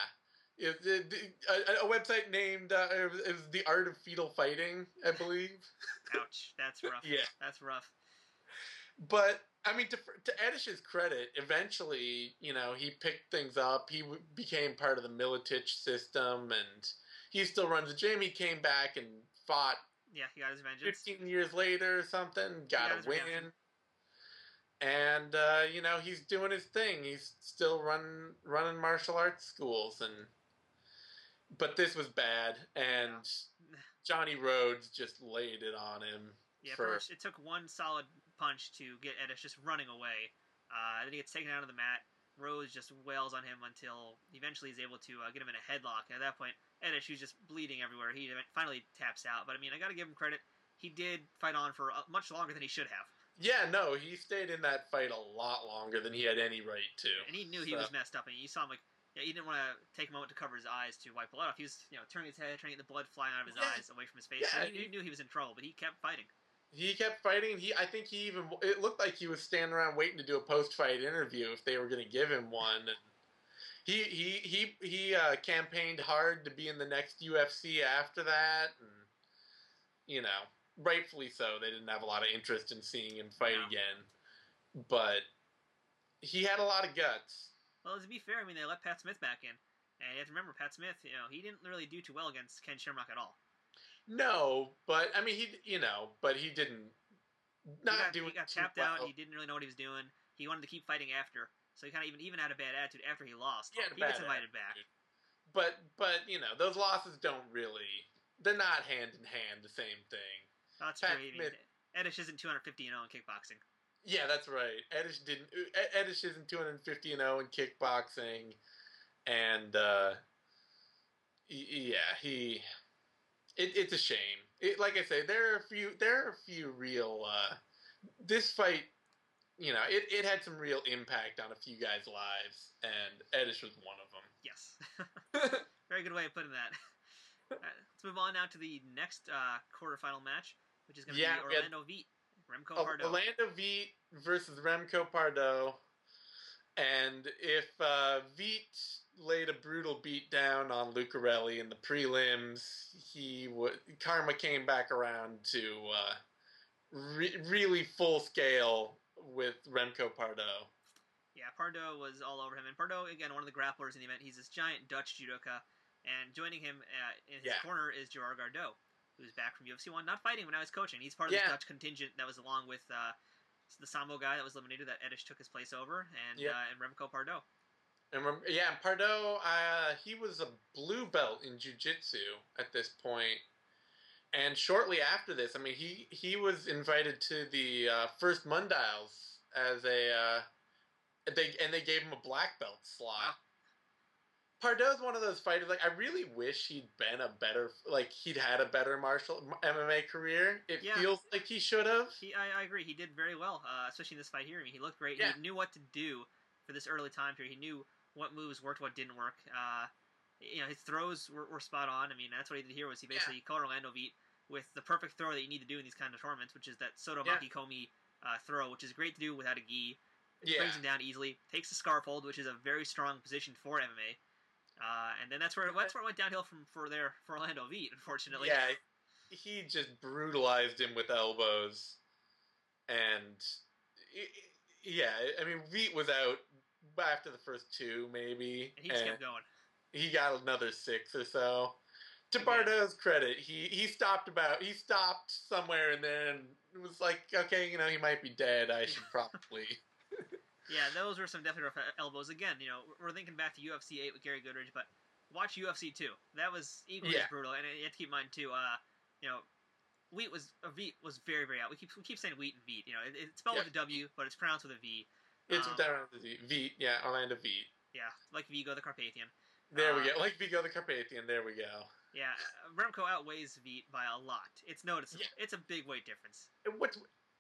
A website named it was The Art of Fetal Fighting, I believe. Ouch, that's rough. Yeah, that's rough. But I mean, to Ettish's credit, eventually, he picked things up. He became part of the Militich system, and he still runs a gym. He came back and fought. Yeah, he got his vengeance. 15 years later or something, got a win. Reaction. And he's doing his thing. He's still running martial arts schools, but this was bad, and Johnny Rhodes just laid it on him. Yeah, first it took one solid punch to get Ettish just running away. Then he gets taken out of the mat. Rhodes just wails on him until eventually he's able to get him in a headlock. And at that point, Ettish, who's just bleeding everywhere, he finally taps out. But I mean, I got to give him credit. He did fight on for much longer than he should have. Yeah, no, he stayed in that fight a lot longer than he had any right to. And he knew he was messed up. And you saw him he didn't want to take a moment to cover his eyes to wipe blood off. He was, turning his head, trying to get the blood flying out of his eyes away from his face. Yeah, so he knew he was in trouble, but he kept fighting. He kept fighting. I think it looked like he was standing around waiting to do a post-fight interview if they were going to give him one. And he campaigned hard to be in the next UFC after that, and rightfully so. They didn't have a lot of interest in seeing him fight again, but he had a lot of guts. Well, to be fair, I mean, they let Pat Smith back in, and you have to remember, Pat Smith, he didn't really do too well against Ken Shamrock at all. No, but I mean, he didn't He got tapped out. He didn't really know what he was doing. He wanted to keep fighting after, so he kind of even had a bad attitude after he lost. He gets invited back. But those losses don't really. They're not hand in hand the same thing. That's true. Ettish isn't 250-0 in kickboxing. Yeah, that's right. Ettish isn't 250-0 in kickboxing, and it's a shame. Like I say, there are a few real. This fight, it had some real impact on a few guys' lives, and Ettish was one of them. Yes, very good way of putting that. Let's move on now to the next quarterfinal match, which is going to be Orlando Veit, Remco Pardo. Orlando Veit versus Remco Pardo. And if Veit laid a brutal beat down on Lucarelli in the prelims, Karma came back around to really full scale with Remco Pardo. Yeah, Pardo was all over him. And Pardo, again, one of the grapplers in the event. He's this giant Dutch judoka. And joining him in his corner is Gerard Gardeau, who's back from UFC 1, not fighting, but now he's coaching. He's part of the Dutch contingent that was along with the Sambo guy that was eliminated, that Ettish took his place over, and Remco Pardo. And Pardo, he was a blue belt in jiu-jitsu at this point. And shortly after this, I mean, he was invited to the first Mundials as they gave him a black belt slot. Wow. Pardo's one of those fighters. Like, I really wish he'd been he'd had a better martial MMA career. It feels like he should have. I agree. He did very well, especially in this fight here. I mean, he looked great. Yeah. He knew what to do for this early time period. He knew what moves worked, what didn't work. His throws were spot on. I mean, that's what he did here. Was he basically caught Orlando Veit with the perfect throw that you need to do in these kind of tournaments, which is that Soto Makikomi throw, which is great to do without a gi. It brings him down easily. Takes the scarf hold, which is a very strong position for MMA. And then that's where it went downhill for Orlando Veit, unfortunately. Yeah, he just brutalized him with elbows, and I mean, Veit was out after the first two, maybe. And he just kept going. He got another 6 or so. To Pardo's credit, he stopped somewhere, and then it was like, okay, he might be dead. I should probably. Yeah, those were some definitely rough elbows. Again, we're thinking back to UFC 8 with Gary Goodridge, but watch UFC 2. That was equally as brutal, and you have to keep in mind too. Veit was very, very out. We keep saying Wheat and Veit. It's spelled with a W, but it's pronounced with a V. It's with a V. Veit, Orlando Veit. Yeah, like Vigo the Carpathian. There we go. Like Vigo the Carpathian. There we go. Yeah, Remco outweighs Veit by a lot. It's noticeable. Yeah. It's a big weight difference.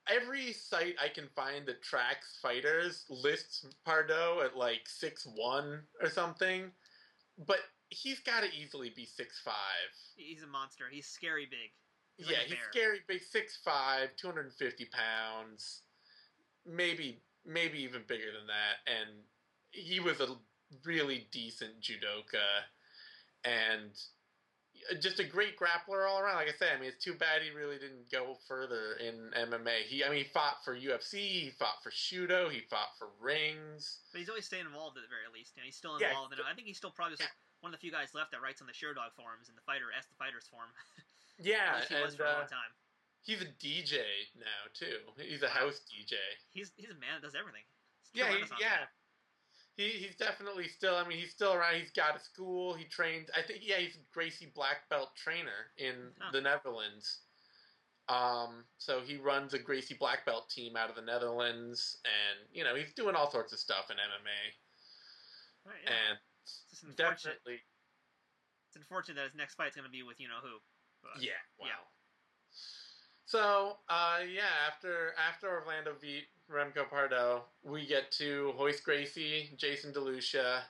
Every site I can find that tracks fighters lists Pardo at like 6'1" or something, but he's got to easily be 6'5". He's a monster. He's scary big. He's scary big, 6'5", 250 pounds, maybe even bigger than that, and he was a really decent judoka, and just a great grappler all around. Like I said, I mean, it's too bad he really didn't go further in MMA. He fought for UFC, he fought for Shudo, he fought for rings. But he's always staying involved at the very least. He's still involved in it. I think he's still probably like one of the few guys left that writes on the Sherdog forums and the Ask the Fighters forum. Yeah, he was for a long time. He's a DJ now too. He's a house DJ. He's a man that does everything. He's definitely still. I mean, he's still around. He's got a school. He trains. I think. Yeah, he's a Gracie black belt trainer in the Netherlands. So he runs a Gracie black belt team out of the Netherlands, and he's doing all sorts of stuff in MMA. Right, yeah. And it's definitely, it's unfortunate that his next fight's going to be with who. But, yeah. Wow. Yeah. So, after Orlando Veit, Remco Pardo, we get to Hoist Gracie, Jason DeLucia,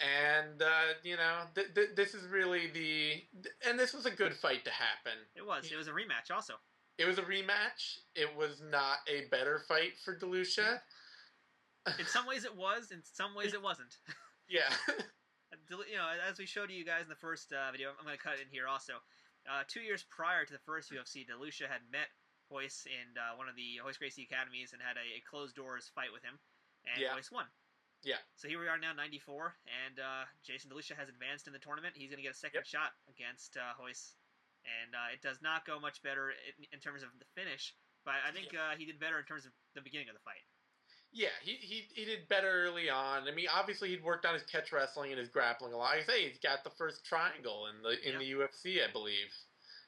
and, this is really and this was a good fight to happen. It was. It was a rematch also. It was a rematch. It was not a better fight for DeLucia. In some ways it was, in some ways it wasn't. Yeah. As we showed you guys in the first video, I'm going to cut it in here also. 2 years prior to the first UFC, DeLucia had met Hoist in one of the Hoist Gracie academies and had a closed doors fight with him, and Hoist won. Yeah. So here we are now, 94, and Jason DeLucia has advanced in the tournament. He's going to get a second shot against Hoist, and it does not go much better in terms of the finish, but I think he did better in terms of the beginning of the fight. Yeah, he did better early on. I mean, obviously he'd worked on his catch wrestling and his grappling a lot. Like I say, he's got the first triangle in the UFC, I believe.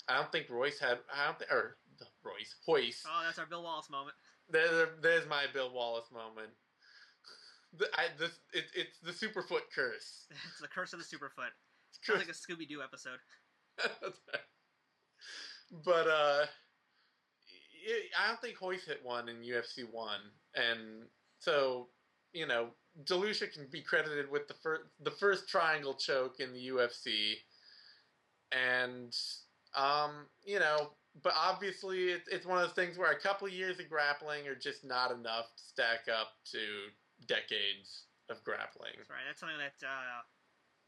I don't think Hoist. Oh, that's our Bill Wallace moment. There's my Bill Wallace moment. It's the Superfoot curse. It's the curse of the Superfoot. Sounds like a Scooby-Doo episode. But I don't think Hoist hit one in UFC 1, and so DeLucia can be credited with the first triangle choke in the UFC, and but obviously it's one of those things where a couple of years of grappling are just not enough to stack up to decades of grappling. That's right. That's something that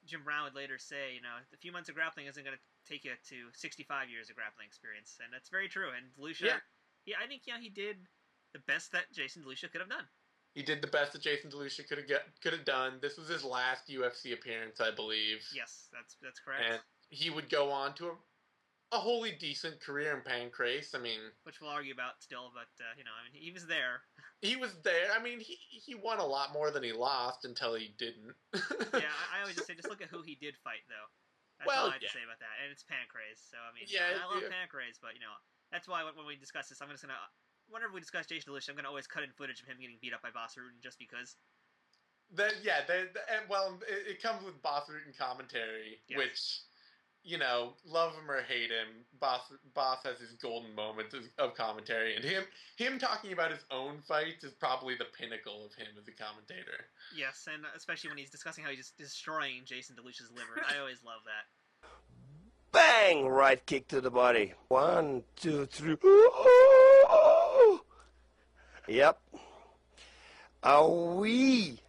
Jim Brown would later say. A few months of grappling isn't going to take you to 65 years of grappling experience, and that's very true. And DeLucia, I think he did the best that Jason DeLucia could have done. He did the best that Jason DeLucia could have done. This was his last UFC appearance, I believe. Yes, that's correct. And he would go on to a wholly decent career in Pancrase. I mean, which we'll argue about still, but he was there. He was there. I mean, he won a lot more than he lost until he didn't. Yeah, I always just say, just look at who he did fight, though. That's all I have to say about that. And it's Pancrase, so I mean, I love Pancrase, but that's why when we discuss this, I'm just gonna, whenever we discuss Jason DeLucia, I'm gonna always cut in footage of him getting beat up by Boss Rutan just because. It comes with Boss Rutan commentary, which, love him or hate him, Boss has his golden moments of commentary, and him talking about his own fights is probably the pinnacle of him as a commentator. Yes, and especially when he's discussing how he's just destroying Jason DeLucia's liver. I always love that. Bang! Right kick to the body. 1, 2, 3. Ooh! Yep. Awee!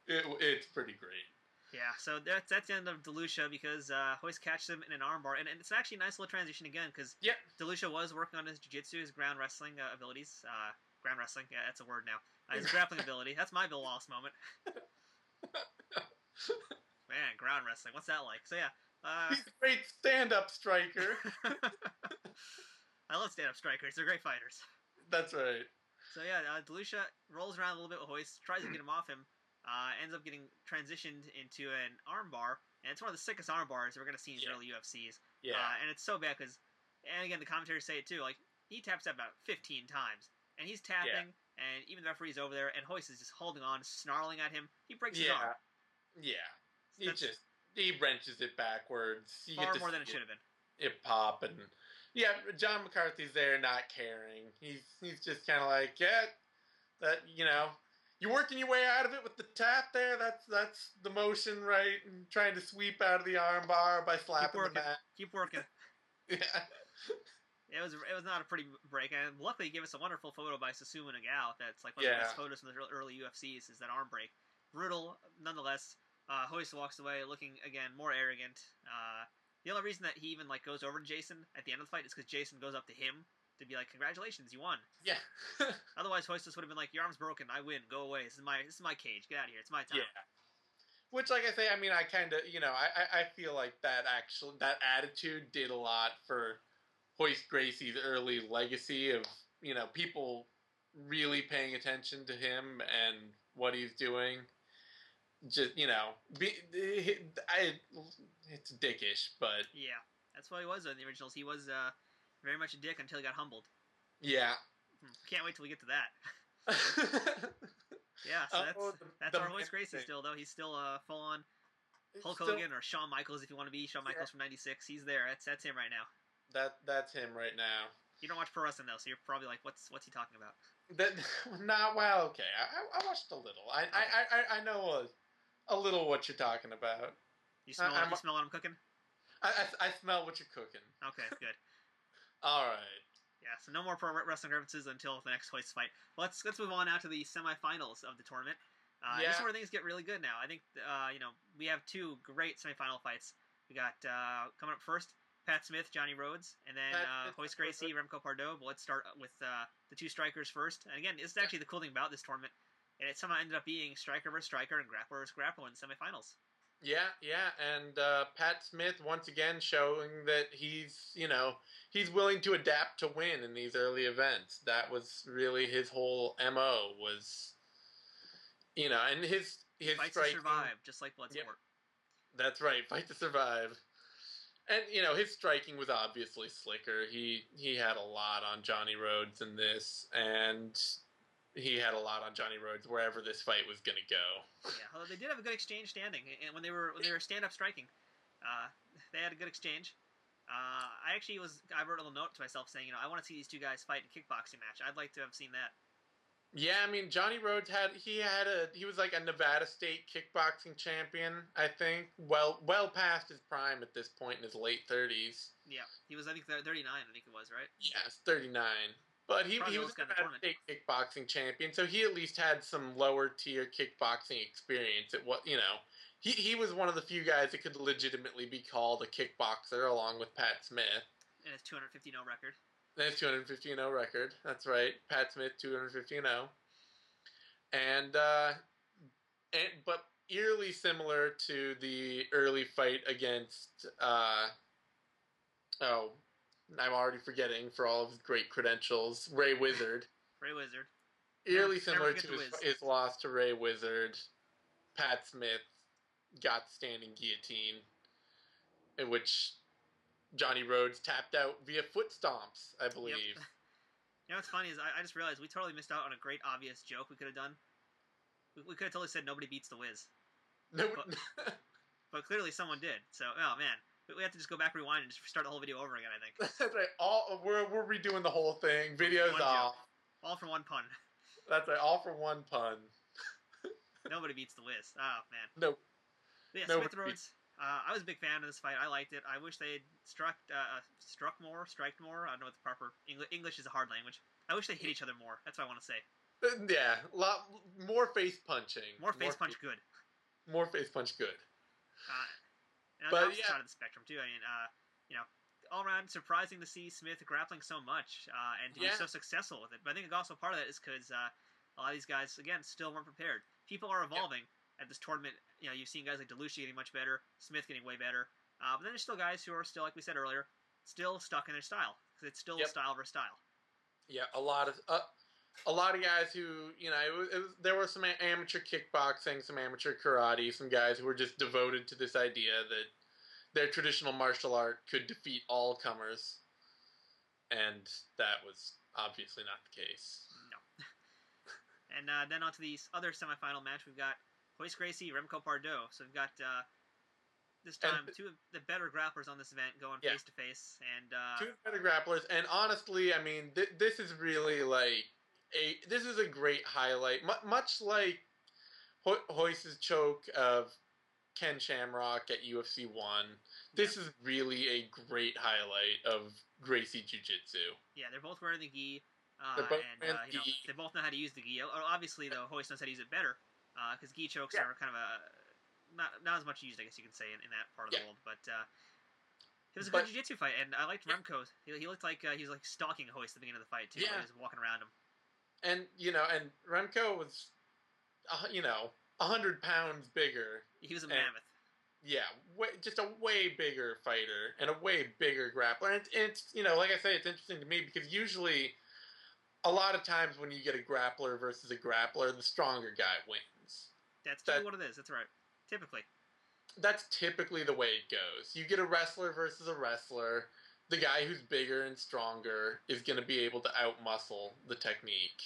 It's pretty great. Yeah, so that's the end of DeLucia because Hoist catches him in an armbar, and it's actually a nice little transition again because DeLucia was working on his jiu-jitsu, his ground wrestling abilities. Ground wrestling, yeah, that's a word now. His grappling ability. That's my Bill Wallace moment. Man, ground wrestling, what's that like? So yeah. He's a great stand-up striker. I love stand-up strikers. They're great fighters. That's right. So yeah, DeLucia rolls around a little bit with Hoist, tries to get him off him. Ends up getting transitioned into an armbar, and it's one of the sickest armbars we're going to see in these early UFCs. Yeah. And it's so bad because, and again, the commentators say it too, like, he taps out about 15 times, and he's tapping, and even the referee's over there, and Hoist is just holding on, snarling at him. He breaks his arm. Yeah. He wrenches it backwards. Far more than it should have been. It pop, and John McCarthy's there not caring. He's just kind of like, you're working your way out of it with the tap there. That's the motion, right? And trying to sweep out of the arm bar by slapping the mat. Keep working. Yeah. It was not a pretty break, and luckily he gave us a wonderful photo by Susumu Nagao. That's like one of the best photos from the early UFCs. Is that arm break brutal? Nonetheless, Hoist walks away looking again more arrogant. The only reason that he even goes over to Jason at the end of the fight is because Jason goes up to him to be like, "Congratulations, you won." Yeah. Otherwise, Hoist would have been like, "Your arm's broken. I win. Go away. This is my cage. Get out of here. It's my time." Yeah. Which, like I say, I mean, I kind of, I feel like that attitude did a lot for Hoist Gracie's early legacy of, people really paying attention to him and what he's doing. Just, it's dickish, but yeah, that's what he was in the originals. He was very much a dick until he got humbled. Yeah. Can't wait till we get to that. Yeah, so that's our Royce Gracie still, though. He's still full on Hulk Hogan or Shawn Michaels, if you want to be Shawn Michaels from '96. He's there. That's him right now. That's him right now. You don't watch pro wrestling though, so you're probably like, what's he talking about? Okay. I watched a little. I know a little what you're talking about. You smell what I'm cooking? I smell what you're cooking. Okay, good. All right. Yeah, so no more pro wrestling references until the next Hoist fight. Let's move on now to the semifinals of the tournament. This is where things get really good now. I think we have two great semifinal fights. We got coming up first, Pat Smith, Johnny Rhodes, and then Hoist Gracie, Remco Pardo. But let's start with the two strikers first. And again, this is actually the cool thing about this tournament. And it somehow ended up being striker versus striker and grappler versus grappler in the semifinals. Yeah, and Pat Smith once again showing that he's willing to adapt to win in these early events. That was really his whole MO was, and his fight striking, to survive, just like Bloodsport. Yep. That's right, fight to survive. And his striking was obviously slicker. He had a lot on Johnny Rhodes in this, and he had a lot on Johnny Rhodes wherever this fight was going to go. Yeah, although they did have a good exchange standing, and when they were stand-up striking, they had a good exchange. I wrote a little note to myself saying, I want to see these two guys fight in a kickboxing match. I'd like to have seen that. Yeah, I mean, Johnny Rhodes he was like a Nevada State kickboxing champion, I think, well past his prime at this point in his late 30s. Yeah, he was, I think, 39, I think it was, right? Yes, 39. But he was a Nevada State kickboxing champion, so he at least had some lower tier kickboxing experience. He was one of the few guys that could legitimately be called a kickboxer, along with Pat Smith. And his 250-0 record. And his 250-0 record. That's right, Pat Smith 250-0. But eerily similar to the early fight against I'm already forgetting for all of his great credentials. Ray Wizard. Eerily similar to his loss to Ray Wizard. Pat Smith got the standing guillotine. in which Johnny Rhodes tapped out via foot stomps, I believe. Yep. You know what's funny is I just realized we totally missed out on a great obvious joke we could have done. We could have totally said nobody beats the Wiz. No, but clearly someone did. So, oh man. We have to just go back, rewind, and just start the whole video over again, I think. That's right. We're redoing the whole thing. Videos off. Joke. All for one pun. That's right. All for one pun. Nobody beats the Wiz. Oh, man. Nope. But yeah, Smith Rhodes. I was a big fan of this fight. I liked it. I wish they had striked more. I don't know what the proper... English is a hard language. I wish they hit each other more. That's what I want to say. Yeah. More face punching. More face punch good. More face punch good. And on the opposite side of the spectrum, too. I mean, all around surprising to see Smith grappling so much and to be so successful with it. But I think also part of that is because a lot of these guys, again, still weren't prepared. People are evolving at this tournament. You know, you've seen guys like Lucia getting much better, Smith getting way better. But then there's still guys who are still, like we said earlier, still stuck in their style. Because it's still style versus style. Yeah, a lot of guys who, there was some amateur kickboxing, some amateur karate, some guys who were just devoted to this idea that their traditional martial art could defeat all comers. And that was obviously not the case. No. And then on to the other semifinal match, we've got Hoist Gracie, Remco Pardo. So we've got, this time, two of the better grapplers on this event going face-to-face. And two better grapplers. And honestly, I mean, this is really this is a great highlight. Much like Hoist's choke of Ken Shamrock at UFC 1, this is really a great highlight of Gracie Jiu-Jitsu. Yeah, they're both wearing the gi. Gi. They both know how to use the gi. Obviously, though, Hoist knows how to use it better, because gi chokes are kind of not as much used, I guess you can say, in that part of the world. But it was a good jiu-jitsu fight, and I liked Remco. He looked like he was like stalking Hoist at the beginning of the fight too. He was walking around him. And and Remco was, 100 pounds bigger. He was a mammoth. Yeah, just a way bigger fighter and a way bigger grappler. And it's like I say, it's interesting to me because usually, a lot of times when you get a grappler versus a grappler, the stronger guy wins. That's what it is. That's right. Typically. That's typically the way it goes. You get a wrestler versus a wrestler. The guy who's bigger and stronger is going to be able to outmuscle the technique.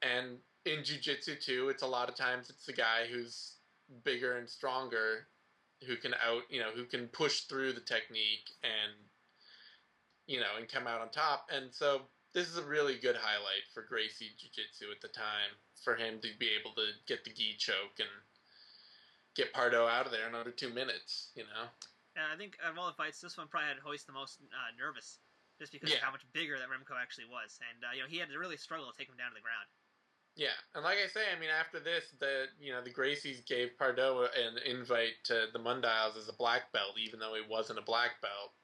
And in jiu-jitsu too, it's a lot of times it's the guy who's bigger and stronger who can who can push through the technique and and come out on top. And so this is a really good highlight for Gracie Jiu-Jitsu at the time, for him to be able to get the gi choke and get Pardo out of there in under 2 minutes, And I think of all the fights, this one probably had Hoist the most nervous, just because of how much bigger that Remco actually was. And, he had to really struggle to take him down to the ground. Yeah, and like I say, I mean, after this, the Gracies gave Pardo an invite to the Mundials as a black belt, even though he wasn't a black belt.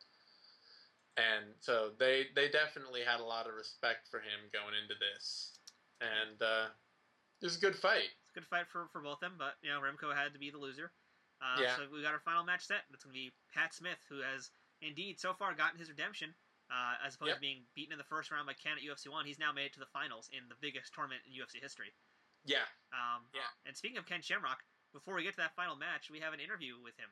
And so they definitely had a lot of respect for him going into this. And it was a good fight. It's a good fight for both of them, but, Remco had to be the loser. So we got our final match set. It's going to be Pat Smith, who has indeed so far gotten his redemption. As opposed to being beaten in the first round by Ken at UFC 1, he's now made it to the finals in the biggest tournament in UFC history. Yeah. And speaking of Ken Shamrock, before we get to that final match, we have an interview with him.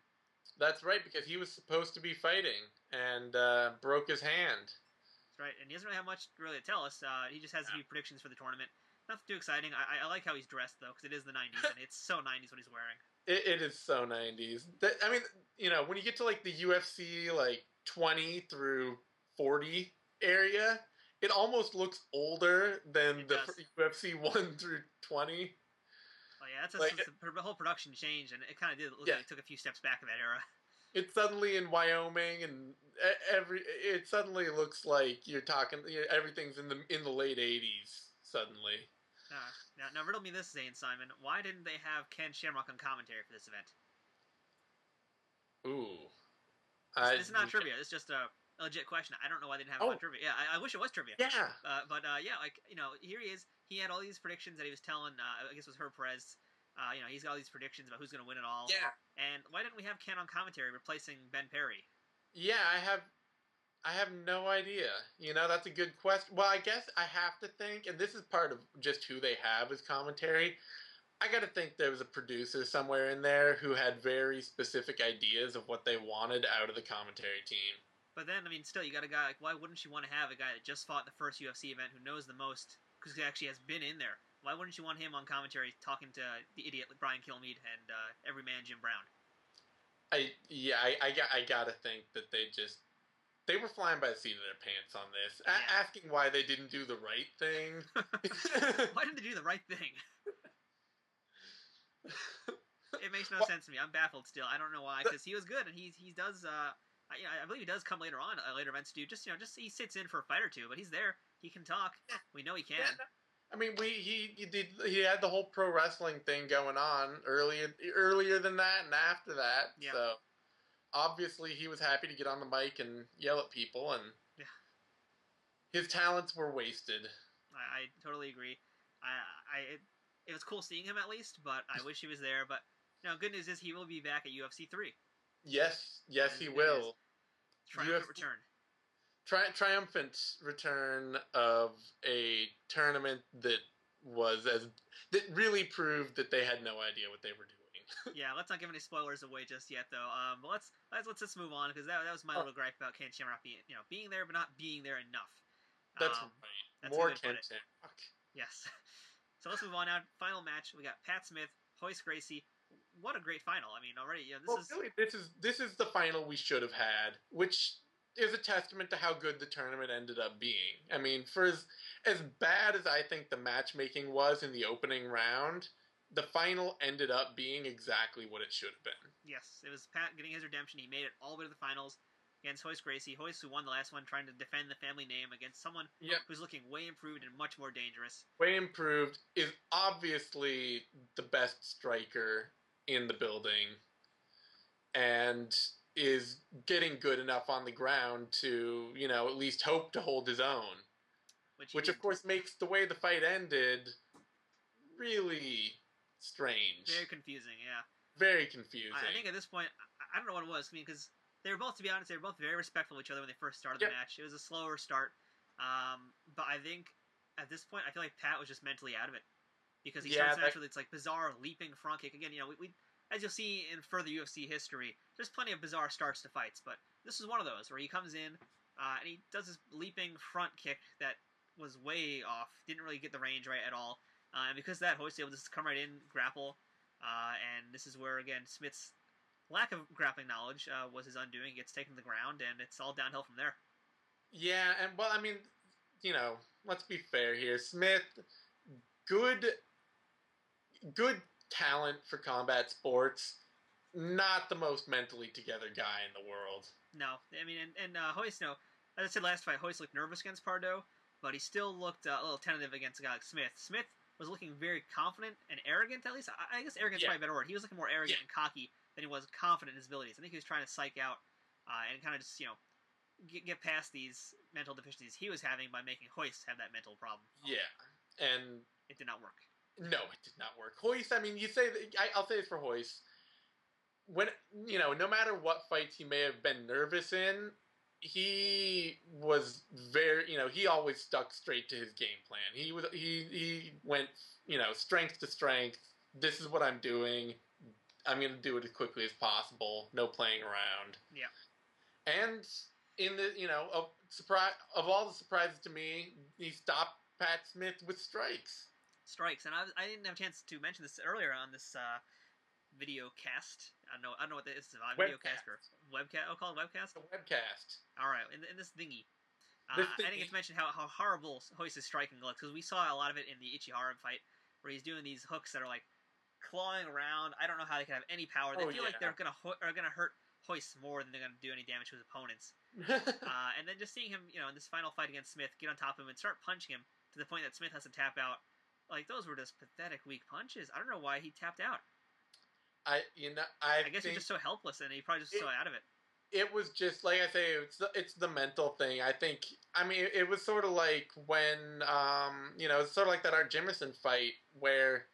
That's right, because he was supposed to be fighting and broke his hand. That's right, and he doesn't really have much really to tell us. He just has a few predictions for the tournament. Nothing too exciting. I like how he's dressed, though, because it is the 90s, and it's so 90s what he's wearing. It is so 90s. I mean, when you get to, the UFC, 20 through 40 area, it almost looks older than the UFC 1 through 20. Oh yeah, the whole production changed, and it kind of did look like it took a few steps back in that era. It's suddenly in Wyoming, and it suddenly looks like you're talking. Everything's in the late 80s suddenly. Now riddle me this, Zane Simon. Why didn't they have Ken Shamrock on commentary for this event? Ooh, this is not trivia. It's just a legit question. I don't know why they didn't have it on trivia. Yeah, I wish it was trivia. Yeah. But here he is. He had all these predictions that he was telling, I guess it was Herb Perez. He's got all these predictions about who's going to win it all. Yeah. And why didn't we have Ken on commentary replacing Ben Perry? Yeah, I have no idea. That's a good question. Well, I guess I have to think, and this is part of just who they have as commentary. I got to think there was a producer somewhere in there who had very specific ideas of what they wanted out of the commentary team. But then, I mean, still, you got a guy like, why wouldn't you want to have a guy that just fought the first UFC event who knows the most because he actually has been in there? Why wouldn't you want him on commentary talking to the idiot like Brian Kilmeade and every man Jim Brown? I gotta think that they were flying by the seat of their pants on this. Asking why they didn't do the right thing. Why didn't they do the right thing? It makes no sense to me. I'm baffled still. I don't know why, because he was good, and he does. I believe he does come later on later events to do. Just he sits in for a fight or two, but he's there. He can talk. We know he can. Yeah, no. I mean, he had the whole pro wrestling thing going on earlier than that and after that. Yeah. So obviously he was happy to get on the mic and yell at people, and his talents were wasted. I totally agree. It was cool seeing him at least, but I wish he was there. But good news is he will be back at UFC 3. Yes, he will. Triumphant return. Triumphant return of a tournament that really proved that they had no idea what they were doing. Yeah, let's not give any spoilers away just yet, though. But let's just move on, because that was my little gripe about Ken Shamrock being there but not being there enough. That's right. That's more Ken Shamrock. Yes. So let's move on now. Final match. We got Pat Smith, Hoist Gracie. What a great final! I mean, already this is the final we should have had, which is a testament to how good the tournament ended up being. I mean, for as bad as I think the matchmaking was in the opening round, the final ended up being exactly what it should have been. Yes, it was Pat getting his redemption. He made it all the way to the finals against Hoist Gracie. Hoist, who won the last one, trying to defend the family name against someone who's looking way improved and much more dangerous. Way improved, is obviously the best striker in the building, and is getting good enough on the ground to, at least hope to hold his own. Which of course makes the way the fight ended really strange. Very confusing, yeah. Very confusing. I think at this point, I don't know what it was. I mean, because they were both, to be honest, they were both very respectful of each other when they first started the match. It was a slower start. But I think at this point, I feel like Pat was just mentally out of it. Because he starts the match with this bizarre leaping front kick. Again, we as you'll see in further UFC history, there's plenty of bizarre starts to fights, but this is one of those where he comes in and he does this leaping front kick that was way off, didn't really get the range right at all, and because of that, Hoist was able to just come right in, grapple, and this is where, again, Smith's lack of grappling knowledge was his undoing. He gets taken to the ground, and it's all downhill from there. Yeah, and, well, I mean, let's be fair here. Smith, good talent for combat sports, not the most mentally together guy in the world. No, I mean, and Hoist, as I said last fight, Hoist looked nervous against Pardo, but he still looked a little tentative against a guy like Smith. Smith was looking very confident and arrogant, at least. I guess arrogant's probably a better word. He was looking more arrogant and cocky than he was confident in his abilities. I think he was trying to psych out and kind of just, get past these mental deficiencies he was having by making Hoist have that mental problem. Yeah, and it did not work. No, it did not work. Hoist, I mean, I'll say this for Hoist. When, no matter what fights he may have been nervous in, he was very, he always stuck straight to his game plan. He went, strength to strength. This is what I'm doing. I'm going to do it as quickly as possible. No playing around. Yeah. And in the, of all the surprises to me, he stopped Pat Smith with strikes. And I didn't have a chance to mention this earlier on this video cast. I don't know what this is. Video cast or webcast? I'll call it webcast. A webcast. All right, in this thingy. I think it's mentioned how horrible Hoist's striking looks, because we saw a lot of it in the Ichihara fight, where he's doing these hooks that are like clawing around. I don't know how they can have any power. They feel like they're gonna hurt Hoist more than they're gonna do any damage to his opponents. And then just seeing him, in this final fight against Smith, get on top of him and start punching him to the point that Smith has to tap out. Like, those were just pathetic, weak punches. I don't know why he tapped out. I guess he's just so helpless, and he probably just so out of it. It was just, like I say, it's the mental thing. It was sort of like when, it's sort of like that Art Jimmerson fight where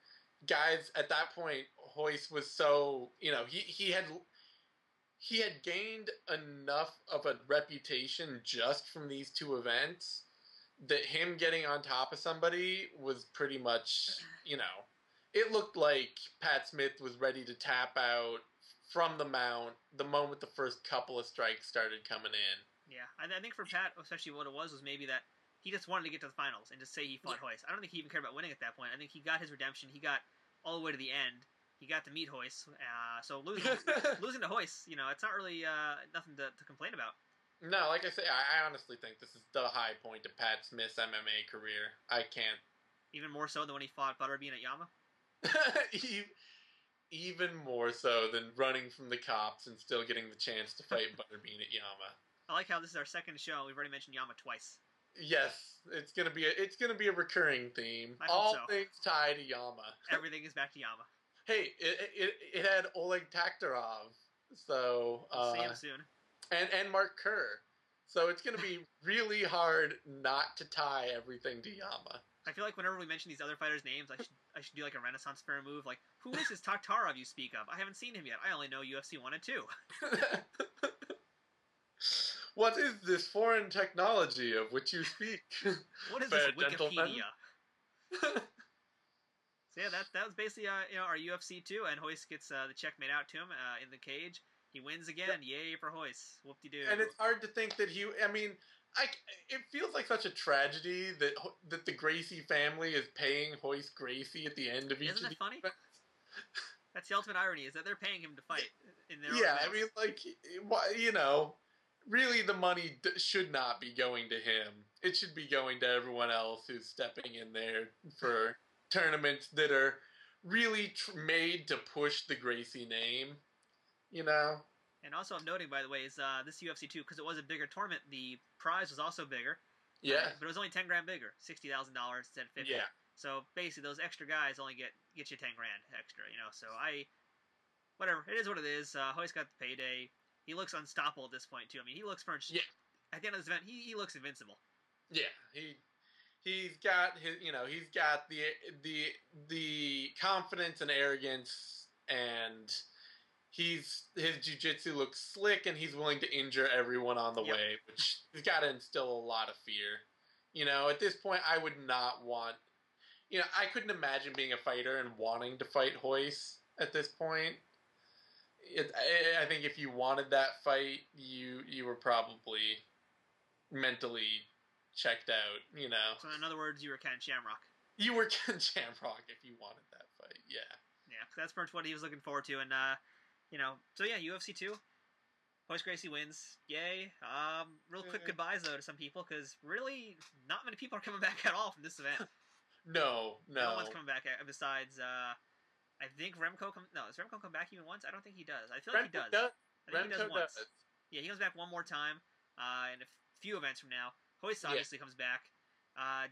guys at that point, Hoist was so, he had gained enough of a reputation just from these two events that him getting on top of somebody was pretty much, it looked like Pat Smith was ready to tap out from the mount the moment the first couple of strikes started coming in. Yeah, I think for Pat, especially what it was maybe that he just wanted to get to the finals and just say he fought Hoist. I don't think he even cared about winning at that point. I think he got his redemption. He got all the way to the end. He got to meet Hoist. So losing to Hoist, it's not really nothing to complain about. No, like I say, I honestly think this is the high point of Pat Smith's MMA career. I can't. Even more so than when he fought Butterbean at Yama? Even more so than running from the cops and still getting the chance to fight Butterbean at Yama. I like how this is our second show. We've already mentioned Yama twice. Yes, it's gonna be a recurring theme. I hope so. All things tie to Yama. Everything is back to Yama. Hey, it had Oleg Taktarov, so We'll see him soon. And Mark Kerr, so it's gonna be really hard not to tie everything to Yama. I feel like whenever we mention these other fighters' names, I should do like a Renaissance fair move. Like, who is this Taktarov you speak of? I haven't seen him yet. I only know UFC 1 and 2. What is this foreign technology of which you speak? What is this Wikipedia? So yeah, that was basically our UFC 2, and Hoist gets the checkmate out to him in the cage. He wins again. Yay for Hoist. Whoop-de-doo. And it's hard to think that it feels like such a tragedy that the Gracie family is paying Hoist Gracie at the end of each. Isn't of that funny? events. That's the ultimate irony, is that they're paying him to fight in their own Yeah, events. Really the money should not be going to him. It should be going to everyone else who's stepping in there for tournaments that are really made to push the Gracie name, And also, I'm noting, by the way, is this UFC 2, because it was a bigger tournament, the prize was also bigger. Yeah. But it was only $10 grand bigger, $60,000 instead of $50,000. Yeah. So basically, those extra guys only get you $10 grand extra, So whatever, it is what it is. Hoist got the payday. He looks unstoppable at this point too. I mean, he looks pretty much. Yeah. At the end of this event, he looks invincible. Yeah. He's got he's got the confidence and arrogance, and his jiu-jitsu looks slick, and he's willing to injure everyone on the way, which has got to instill a lot of fear. At this point, I would not want. I couldn't imagine being a fighter and wanting to fight Hoist at this point. I think if you wanted that fight, you were probably mentally checked out, So in other words, you were Ken Shamrock. You were Ken Shamrock if you wanted that fight, yeah. Yeah, that's pretty much what he was looking forward to, and so yeah, UFC 2. Hoist Gracie wins. Yay. Real quick goodbyes, though, to some people, because really, not many people are coming back at all from this event. No. No one's coming back besides, I think Remco does Remco come back even once? I don't think he does. I feel like he does. I think he does once. Yeah, he comes back one more time, in a few events from now. Hoist obviously comes back.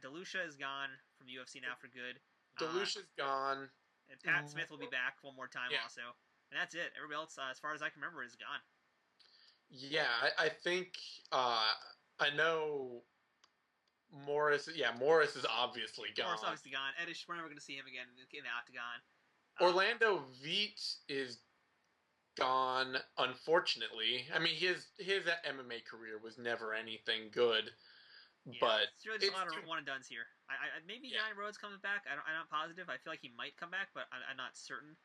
Lucia is gone from UFC now for good. Lucia's gone. And Pat Smith will be back one more time also. And that's it. Everybody else, as far as I can remember, is gone. Yeah, I think, I know Morris is obviously gone. Morris obviously gone. Ettish, we're never going to see him again in the octagon. Orlando Veet is gone, unfortunately. I mean, his MMA career was never anything good, but it's really just a lot of one and dones here. Maybe Rhodes comes back. I'm not positive. I feel like he might come back, but I'm not certain.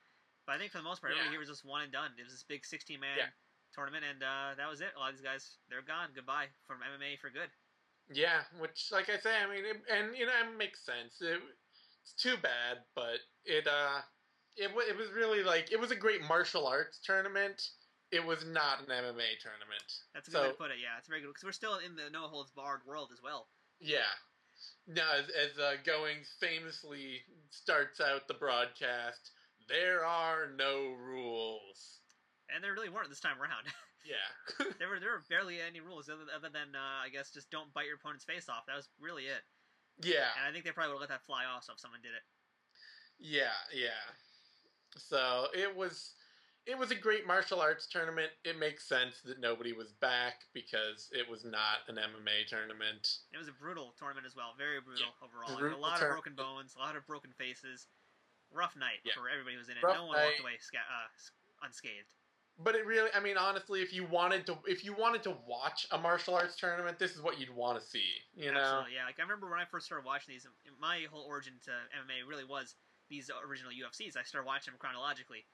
But I think for the most part, everybody here was just one and done. It was this big 16-man tournament, and that was it. A lot of these guys, they're gone. Goodbye from MMA for good. Yeah, which, like I say, I mean, it makes sense. It's too bad, but it was really it was a great martial arts tournament. It was not an MMA tournament. That's a good way to put it. Yeah, it's very good because we're still in the no holds barred world as well. Yeah. Now, as Goings famously starts out the broadcast, there are no rules. And there really weren't this time around. Yeah. there were barely any rules other than I guess just don't bite your opponent's face off. That was really it. Yeah. And I think they probably would have let that fly off if someone did it. Yeah. So it was a great martial arts tournament. It makes sense that nobody was back because it was not an MMA tournament. It was a brutal tournament as well. Very brutal overall. A lot of broken bones, a lot of broken faces. Rough night for everybody who was in it. No one walked away unscathed. But it really, I mean, honestly, if you wanted to watch a martial arts tournament, this is what you'd want to see, you know? Absolutely, yeah. Like, I remember when I first started watching these, my whole origin to MMA really was these original UFCs. I started watching them chronologically.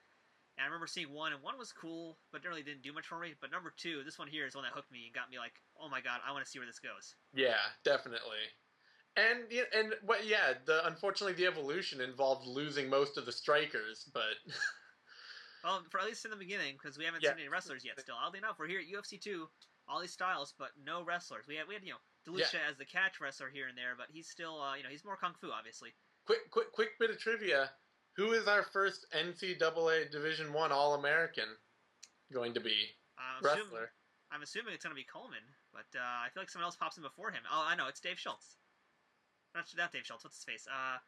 And I remember seeing one, and one was cool, but really didn't do much for me. But number 2, this one here is one that hooked me and got me like, oh my god, I want to see where this goes. Yeah, definitely. And unfortunately the evolution involved losing most of the strikers, but well, for at least in the beginning, because we haven't seen any wrestlers yet. Still, oddly enough, we're here at UFC 2, all these styles, but no wrestlers. We had Lucia as the catch wrestler here and there, but he's still he's more kung fu, obviously. Quick bit of trivia. Who is our first NCAA Division I All-American going to be? Wrestler. I'm assuming it's going to be Coleman, but I feel like someone else pops in before him. Oh, I know, it's Dave Schultz. Not Dave Schultz. What's his face? I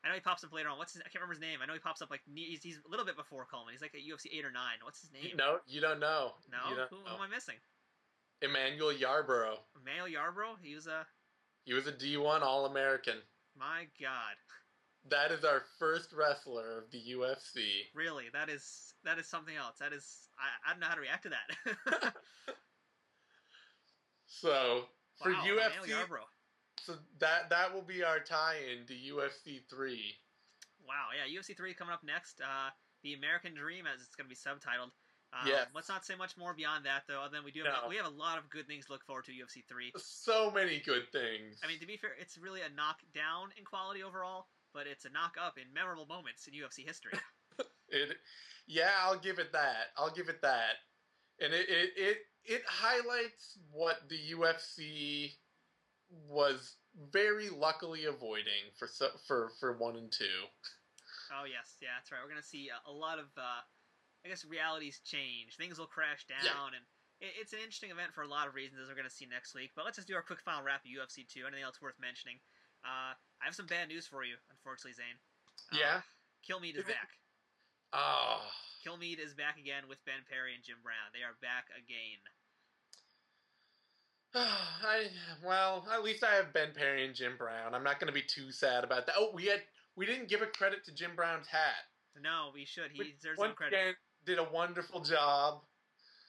know he pops up later on. I can't remember his name. I know he pops up like he's a little bit before Coleman. He's like at UFC 8 or 9. What's his name? No, you don't know. No, who am I missing? Emmanuel Yarborough. Emmanuel Yarborough. He was a D1 All-American. My God. That is our first wrestler of the UFC. Really, that is something else. That is I don't know how to react to that. So for UFC, so that will be our tie-in to UFC 3. Wow, yeah, UFC 3 coming up next. The American Dream, as it's going to be subtitled. Yes. Let's not say much more beyond that, though. Other than we have a lot of good things to look forward to UFC 3. So many good things. I mean, to be fair, it's really a knockdown in quality overall, but it's a knock up in memorable moments in UFC history. I'll give it that. And it highlights what the UFC was very luckily avoiding for 1 and 2. Oh yes, yeah, that's right. We're gonna see a lot of, I guess, realities change. Things will crash down, and it's an interesting event for a lot of reasons, as we're gonna see next week. But let's just do our quick final wrap of UFC 2. Anything else worth mentioning? I have some bad news for you, unfortunately, Zane. Kilmeade is back. Oh. Kilmeade is back again with Ben Perry and Jim Brown. They are back again. Well, at least I have Ben Perry and Jim Brown. I'm not going to be too sad about that. Oh, we didn't give a credit to Jim Brown's hat. No, we should. He deserves some credit. Again, did a wonderful job.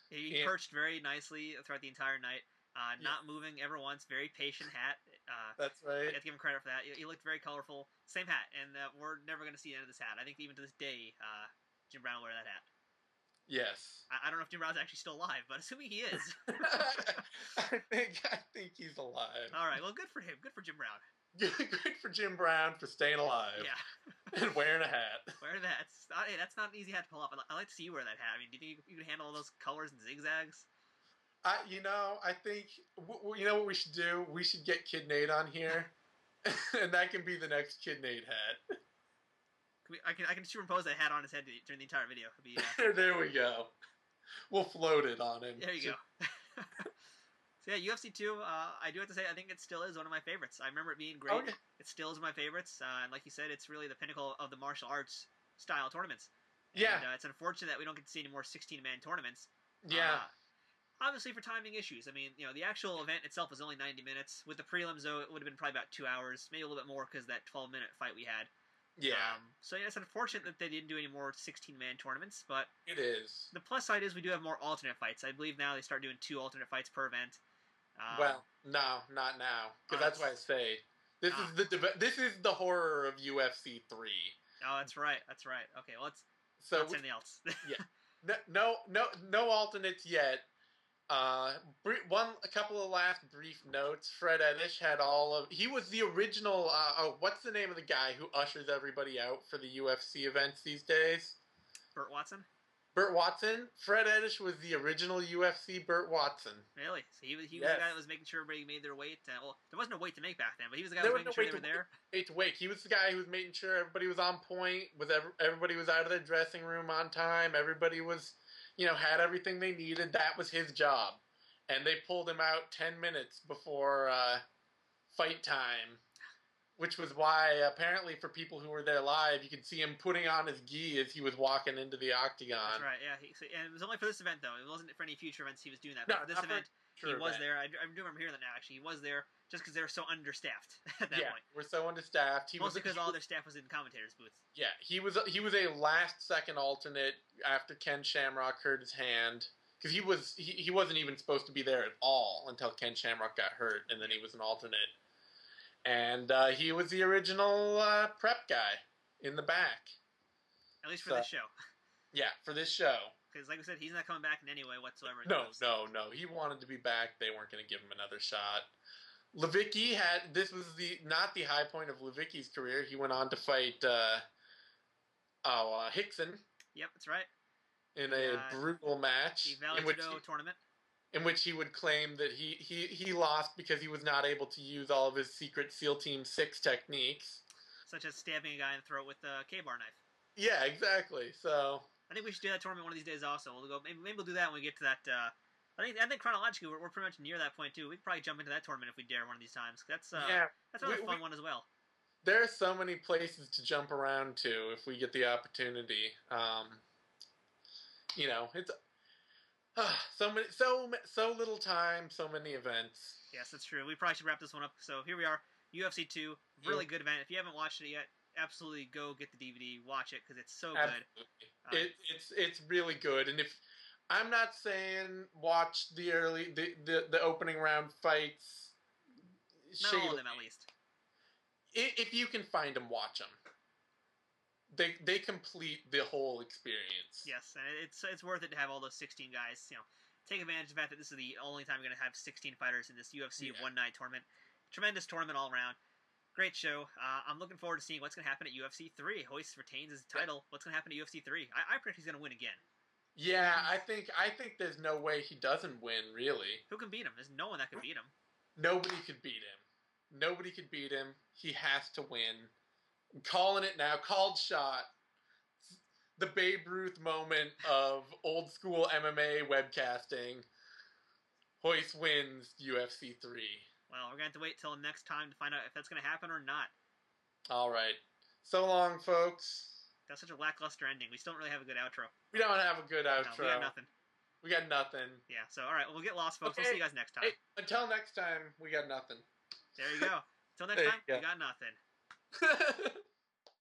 He perched very nicely throughout the entire night. Not moving ever once. Very patient hat. That's right. I have to give him credit for that. He looked very colorful. Same hat, and we're never going to see the end of this hat. I think even to this day, Jim Brown will wear that hat. Yes. I don't know if Jim Brown's actually still alive, but assuming he is. I think he's alive. All right, well, good for him. Good for Jim Brown. Good for Jim Brown for staying alive. Yeah. And wearing a hat. Wearing that. That's not an easy hat to pull off. I like to see you wear that hat. I mean, do you think you can handle all those colors and zigzags? I think, you know what we should do? We should get Kilmeade on here, and that can be the next Kilmeade hat. I can superimpose that hat on his head during the entire video. There we go. We'll float it on him. There you go. So yeah, UFC 2, I do have to say, I think it still is one of my favorites. I remember it being great. Okay. It still is one of my favorites. And like you said, it's really the pinnacle of the martial arts style tournaments. And, it's unfortunate that we don't get to see any more 16-man tournaments. Yeah. Obviously for timing issues. I mean, the actual event itself was only 90 minutes. With the prelims, though, it would have been probably about 2 hours, maybe a little bit more because of that 12-minute fight we had. Yeah. So yeah, it's unfortunate that they didn't do any more 16-man tournaments, but it is. The plus side is we do have more alternate fights. I believe now they start doing 2 alternate fights per event. Well, no, not now, because that's why I say this is the horror of UFC 3. Oh, that's right. Okay, well, let's anything else. Yeah. No alternates yet. A couple of last brief notes. Fred Ettish had he was the original, what's the name of the guy who ushers everybody out for the UFC events these days? Burt Watson? Burt Watson? Fred Ettish was the original UFC Burt Watson. Really? So he was the guy that was making sure everybody made their weight. Well, there wasn't a weight to make back then, but he was the guy who was making sure they were there. He was the guy who was making sure everybody was on point, everybody was out of their dressing room on time, everybody was, had everything they needed. That was his job. And they pulled him out 10 minutes before fight time, which was why, apparently, for people who were there live, you could see him putting on his gi as he was walking into the octagon. That's right, yeah. And it was only for this event, though. It wasn't for any future events he was doing that. But for this event, he was there. I do remember hearing that now, actually. He was there just because they were so understaffed at that point. We're so understaffed. Mostly because all their staff was in commentators' booths. Yeah, he was a last-second alternate after Ken Shamrock hurt his hand. Because he wasn't even supposed to be there at all until Ken Shamrock got hurt, and then he was an alternate. And he was the original prep guy. in the back. At least for this show. Yeah, for this show. Because, like I said, he's not coming back in any way whatsoever. No. He wanted to be back. They weren't going to give him another shot. Levicki this was not the high point of Levicki's career. He went on to fight Hickson. Yep, that's right. In a brutal match. The Valley Judo tournament. In which he would claim that he lost because he was not able to use all of his secret SEAL Team 6 techniques. Such as stabbing a guy in the throat with a K-bar knife. Yeah, exactly. So I think we should do that tournament one of these days also. We'll go. Maybe we'll do that when we get to that. I think chronologically we're pretty much near that point too. We could probably jump into that tournament if we dare one of these times. That's another fun one as well. There are so many places to jump around to if we get the opportunity. It's so little time, so many events. Yes, that's true. We probably should wrap this one up. So here we are, UFC 2, really good event. If you haven't watched it yet, absolutely go get the DVD, watch it because it's so good. It's really good, and if I'm not saying watch the opening round fights, not all of them at least. If you can find them, watch them. They complete the whole experience. Yes, and it's worth it to have all those 16 guys. Take advantage of the fact that this is the only time you're going to have 16 fighters in this UFC one night tournament. Tremendous tournament all around. Great show. I'm looking forward to seeing what's going to happen at UFC 3. Hoist retains his title. What's going to happen at UFC 3? I predict he's going to win again. Yeah, I think there's no way he doesn't win, really. Who can beat him? There's no one that can beat him. Nobody could beat him. Nobody could beat him. He has to win. I'm calling it now. Called shot. The Babe Ruth moment of old school MMA webcasting. Hoist wins UFC 3. Well, we're going to have to wait till next time to find out if that's going to happen or not. All right. So long, folks. That's such a lackluster ending. We still don't really have a good outro. We don't have a good outro. No, we got nothing. Yeah, so all right, we'll get lost, folks. Okay. We'll see you guys next time. Hey, until next time, we got nothing. There you go. Until next time, we got nothing.